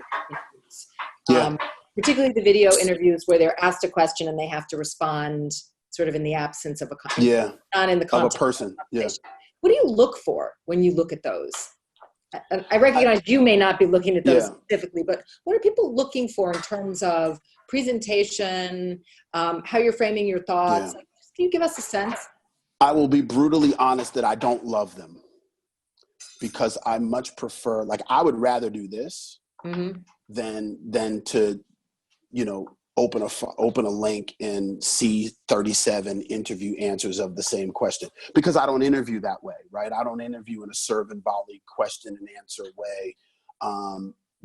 interviews, particularly the video interviews where they're asked a question and they have to respond sort of in the absence of not in the context of a person. Yeah. What do you look for when you look at those? I recognize you may not be looking at those specifically, but what are people looking for in terms of presentation, how you're framing your thoughts? Like, can you give us a sense? I will be brutally honest that I don't love them, because I much prefer, like, I would rather do this than to, you know, open a link and see 37 interview answers of the same question, because I don't interview that way, right? I don't interview in a serve and volley question and answer way,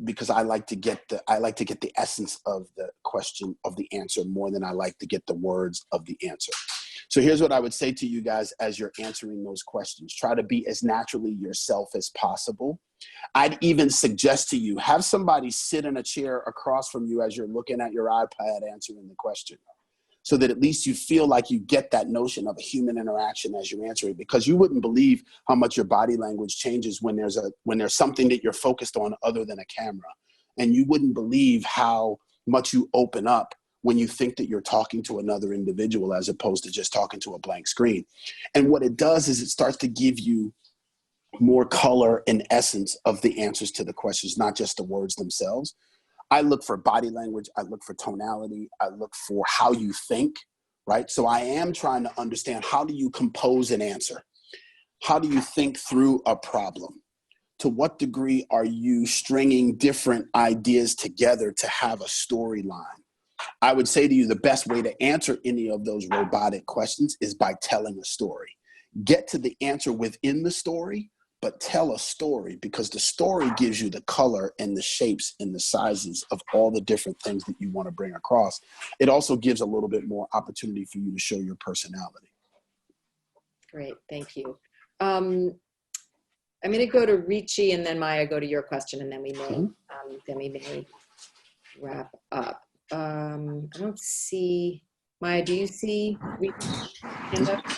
because I like to get the essence of the question, of the answer, more than I like to get the words of the answer. So here's what I would say to you guys as you're answering those questions. Try to be as naturally yourself as possible. I'd even suggest to you, have somebody sit in a chair across from you as you're looking at your iPad answering the question, so that at least you feel like you get that notion of a human interaction as you're answering, because you wouldn't believe how much your body language changes when there's something that you're focused on other than a camera. And you wouldn't believe how much you open up when you think that you're talking to another individual as opposed to just talking to a blank screen. And what it does is it starts to give you more color and essence of the answers to the questions, not just the words themselves. I look for body language. I look for tonality. I look for how you think, right? So I am trying to understand, how do you compose an answer? How do you think through a problem? To what degree are you stringing different ideas together to have a storyline? I would say to you, the best way to answer any of those robotic questions is by telling a story. Get to the answer within the story, but tell a story, because the story gives you the color and the shapes and the sizes of all the different things that you want to bring across. It also gives a little bit more opportunity for you to show your personality. Great, thank you. I'm going to go to Ricci, and then Maya, go to your question, and then we may wrap up. I don't see Maya. Do you see Ricci?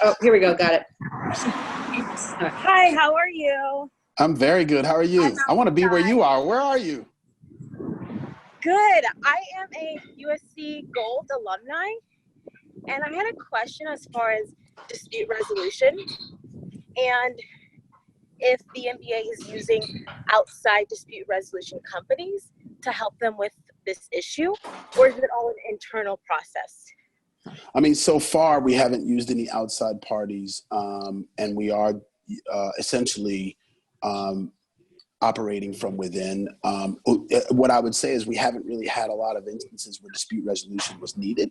Oh, here we go. Got it. Hi, how are you? I'm very good. How are you? I want to be where you are. Where are you? Good. I am a USC Gold alumni, and I had a question as far as dispute resolution and if the NBA is using outside dispute resolution companies to help them with this issue, or is it all an internal process? I mean, so far we haven't used any outside parties, and we are essentially operating from within. What I would say is we haven't really had a lot of instances where dispute resolution was needed.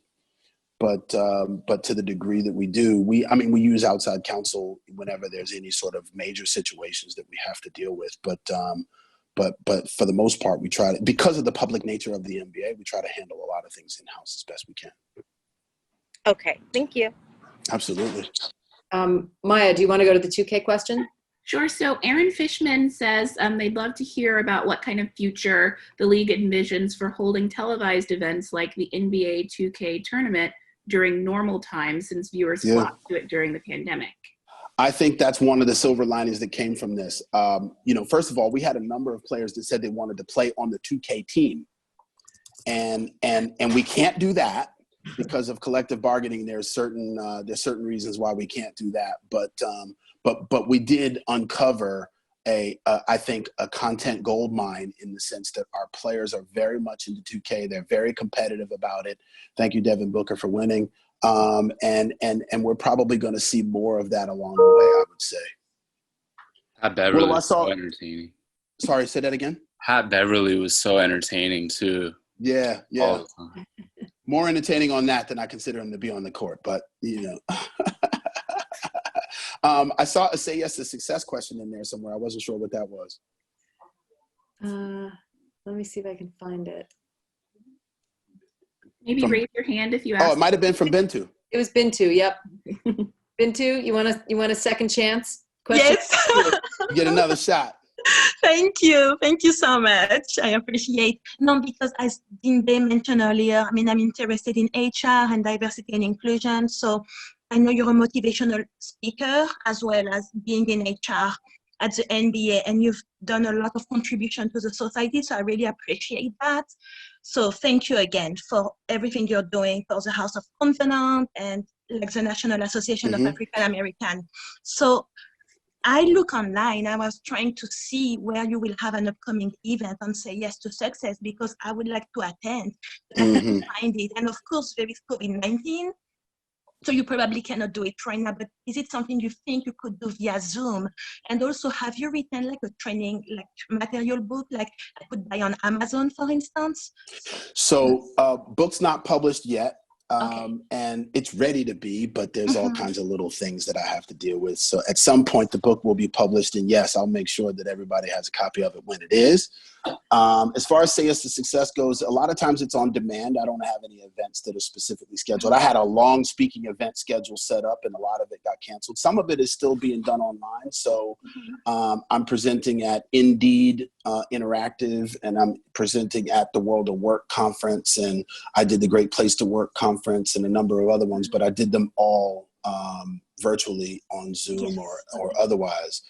But to the degree that we do, we use outside counsel whenever there's any sort of major situations that we have to deal with. But for the most part, we try to, because of the public nature of the NBA, we try to handle a lot of things in-house as best we can. Okay, thank you. Absolutely. Maya, do you want to go to the 2K question? Sure. So Aaron Fishman says they'd love to hear about what kind of future the league envisions for holding televised events like the NBA 2K tournament during normal times, since viewers flocked to it during the pandemic. I think that's one of the silver linings that came from this. First of all, we had a number of players that said they wanted to play on the 2K team, and we can't do that because of collective bargaining. There's certain reasons why we can't do that, but we did uncover I think a content gold mine in the sense that our players are very much into 2K. They're very competitive about it. Thank you, Devin Booker, for winning. And we're probably going to see more of that along the way, I would say. Pat Beverly was so entertaining. Sorry, say that again? Pat Beverly was so entertaining too. Yeah. All the time. More entertaining on that than I consider him to be on the court, but I saw a say yes to success question in there somewhere. I wasn't sure what that was. Let me see if I can find it. Maybe raise your hand if you asked. Oh, it might have been from Bintu. It was Bintu, yep. Bintu, you want a second chance? Question? Yes. You get another shot. Thank you so much. I appreciate. No, because as Dinde mentioned earlier, I'm interested in HR and diversity and inclusion. So I know you're a motivational speaker as well as being in HR at the NBA, and you've done a lot of contribution to the society. So I really appreciate that. So thank you again for everything you're doing for the House of Confidant and like the National Association of African American. So I look online, I was trying to see where you will have an upcoming event and say yes to success because I would like to attend. I can't find it. And of course, there is COVID-19, so you probably cannot do it right now, but is it something you think you could do via Zoom? And also, have you written like a training, like material book, like I could buy on Amazon, for instance? So book's not published yet. And it's ready to be, but there's all kinds of little things that I have to deal with. So at some point the book will be published, and yes, I'll make sure that everybody has a copy of it when it is. As far as Say Yes to Success goes, a lot of times it's on demand. I don't have any events that are specifically scheduled. I had a long speaking event schedule set up, and a lot of it got canceled. Some of it is still being done online. So I'm presenting at Indeed Interactive, and I'm presenting at the World of Work conference, and I did the Great Place to Work conference and a number of other ones, but I did them all virtually on Zoom or otherwise.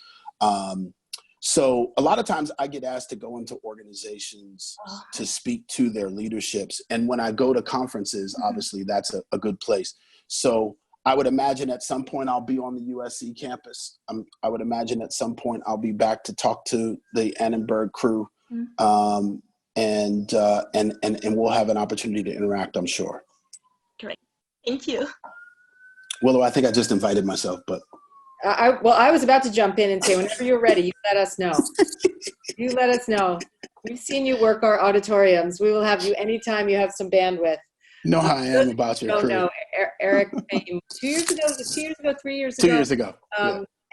So a lot of times I get asked to go into organizations to speak to their leaderships. And when I go to conferences, obviously that's a good place. So I would imagine at some point I'll be on the USC campus. I would imagine at some point I'll be back to talk to the Annenberg crew. And we'll have an opportunity to interact, I'm sure. Great. Thank you. Willow, I think I just invited myself, but. I was about to jump in and say, whenever you're ready, you let us know. You let us know. We've seen you work our auditoriums. We will have you anytime you have some bandwidth. Know how I am about your crew. No, Eric came 2 years ago, 3 years ago? 2 years ago.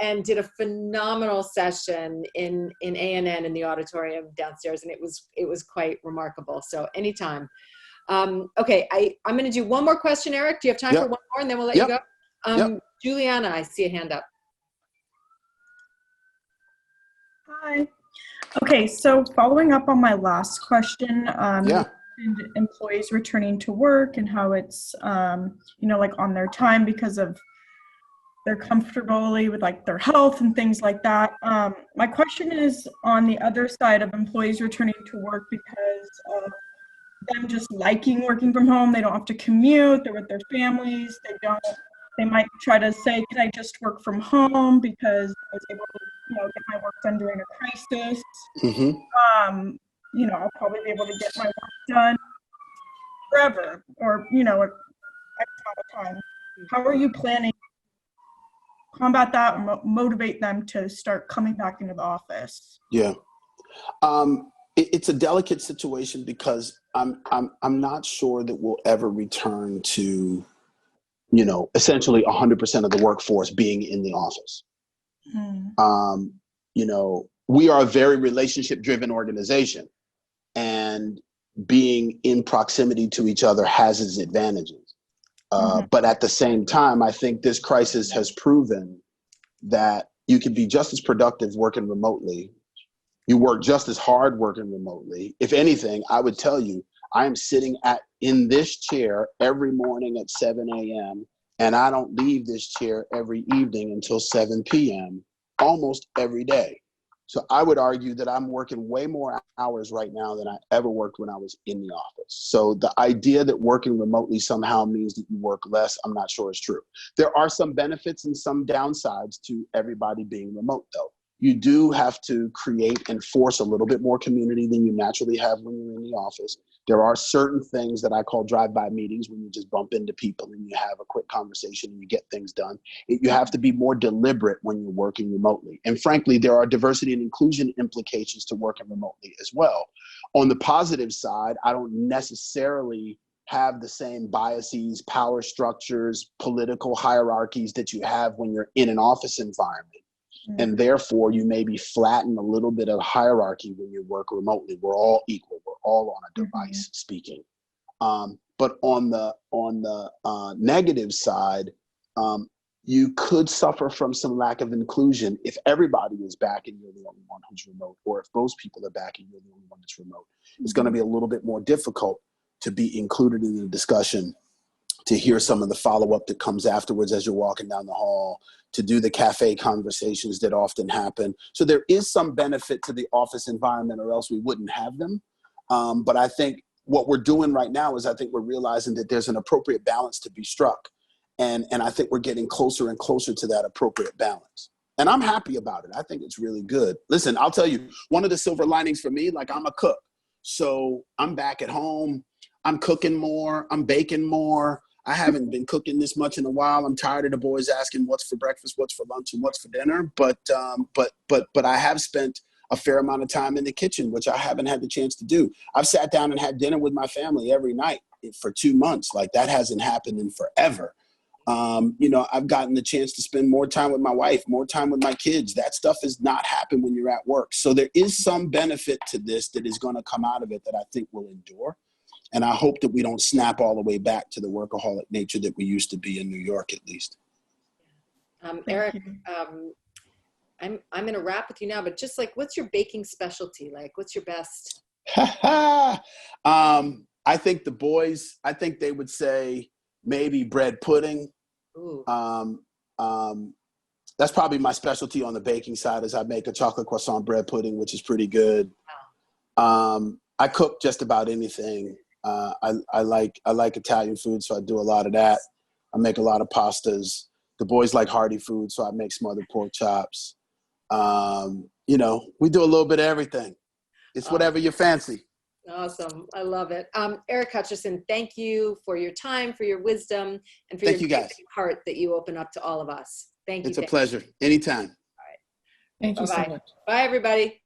And did a phenomenal session in ANN in the auditorium downstairs, and it was quite remarkable. So anytime. Okay, I'm going to do one more question, Eric. Do you have time for one more, and then we'll let you go? Juliana, I see a hand up. Hi. Okay, so following up on my last question, employees returning to work and how it's, like on their time because of they're comfortably with like their health and things like that. My question is on the other side of employees returning to work because of them just liking working from home. They don't have to commute. They're with their families. They might try to say, can I just work from home because I was able to, get my work done during a crisis. I'll probably be able to get my work done forever or, X amount of time. How are you planning to combat that or motivate them to start coming back into the office? Yeah. It's a delicate situation because I'm not sure that we'll ever return to, essentially 100% of the workforce being in the office. We are a very relationship-driven organization, and being in proximity to each other has its advantages. But at the same time, I think this crisis has proven that you can be just as productive working remotely. You work just as hard working remotely. If anything, I would tell you, I am sitting in this chair every morning at 7 a.m. and I don't leave this chair every evening until 7 p.m. almost every day. So I would argue that I'm working way more hours right now than I ever worked when I was in the office. So the idea that working remotely somehow means that you work less, I'm not sure is true. There are some benefits and some downsides to everybody being remote, though. You do have to create and force a little bit more community than you naturally have when you're in the office. There are certain things that I call drive-by meetings when you just bump into people and you have a quick conversation and you get things done. You have to be more deliberate when you're working remotely. And frankly, there are diversity and inclusion implications to working remotely as well. On the positive side, I don't necessarily have the same biases, power structures, political hierarchies that you have when you're in an office environment. And therefore, you maybe flatten a little bit of hierarchy when you work remotely. We're all equal. We're all on a device speaking. But on the negative side, you could suffer from some lack of inclusion if everybody is back and you're the only one who's remote, or if most people are back and you're the only one that's remote. It's going to be a little bit more difficult to be included in the discussion, to hear some of the follow-up that comes afterwards as you're walking down the hall, to do the cafe conversations that often happen. So there is some benefit to the office environment, or else we wouldn't have them. But I think what we're doing right now is I think we're realizing that there's an appropriate balance to be struck. And I think we're getting closer and closer to that appropriate balance. And I'm happy about it. I think it's really good. Listen, I'll tell you, one of the silver linings for me, like I'm a cook. So I'm back at home. I'm cooking more. I'm baking more. I haven't been cooking this much in a while. I'm tired of the boys asking what's for breakfast, what's for lunch, and what's for dinner. But I have spent a fair amount of time in the kitchen, which I haven't had the chance to do. I've sat down and had dinner with my family every night for 2 months. Like that hasn't happened in forever. I've gotten the chance to spend more time with my wife, more time with my kids. That stuff has not happened when you're at work. So there is some benefit to this that is going to come out of it that I think will endure. And I hope that we don't snap all the way back to the workaholic nature that we used to be in New York, at least. Eric, I'm going to wrap with you now, but just like, what's your baking specialty? Like, what's your best? I think the boys, I think they would say maybe bread pudding. Ooh. That's probably my specialty on the baking side, is I make a chocolate croissant bread pudding, which is pretty good. Wow. I cook just about anything. I like Italian food, so I do a lot of that. I make a lot of pastas. The boys like hearty food, so I make smothered pork chops. We do a little bit of everything. It's whatever you fancy. Awesome. I love it. Eric Hutcherson, thank you for your time, for your wisdom, and for your guys. Heart that you open up to all of us. Thank you. It's a pleasure. Anytime. All right. Thank you so much. Bye, everybody.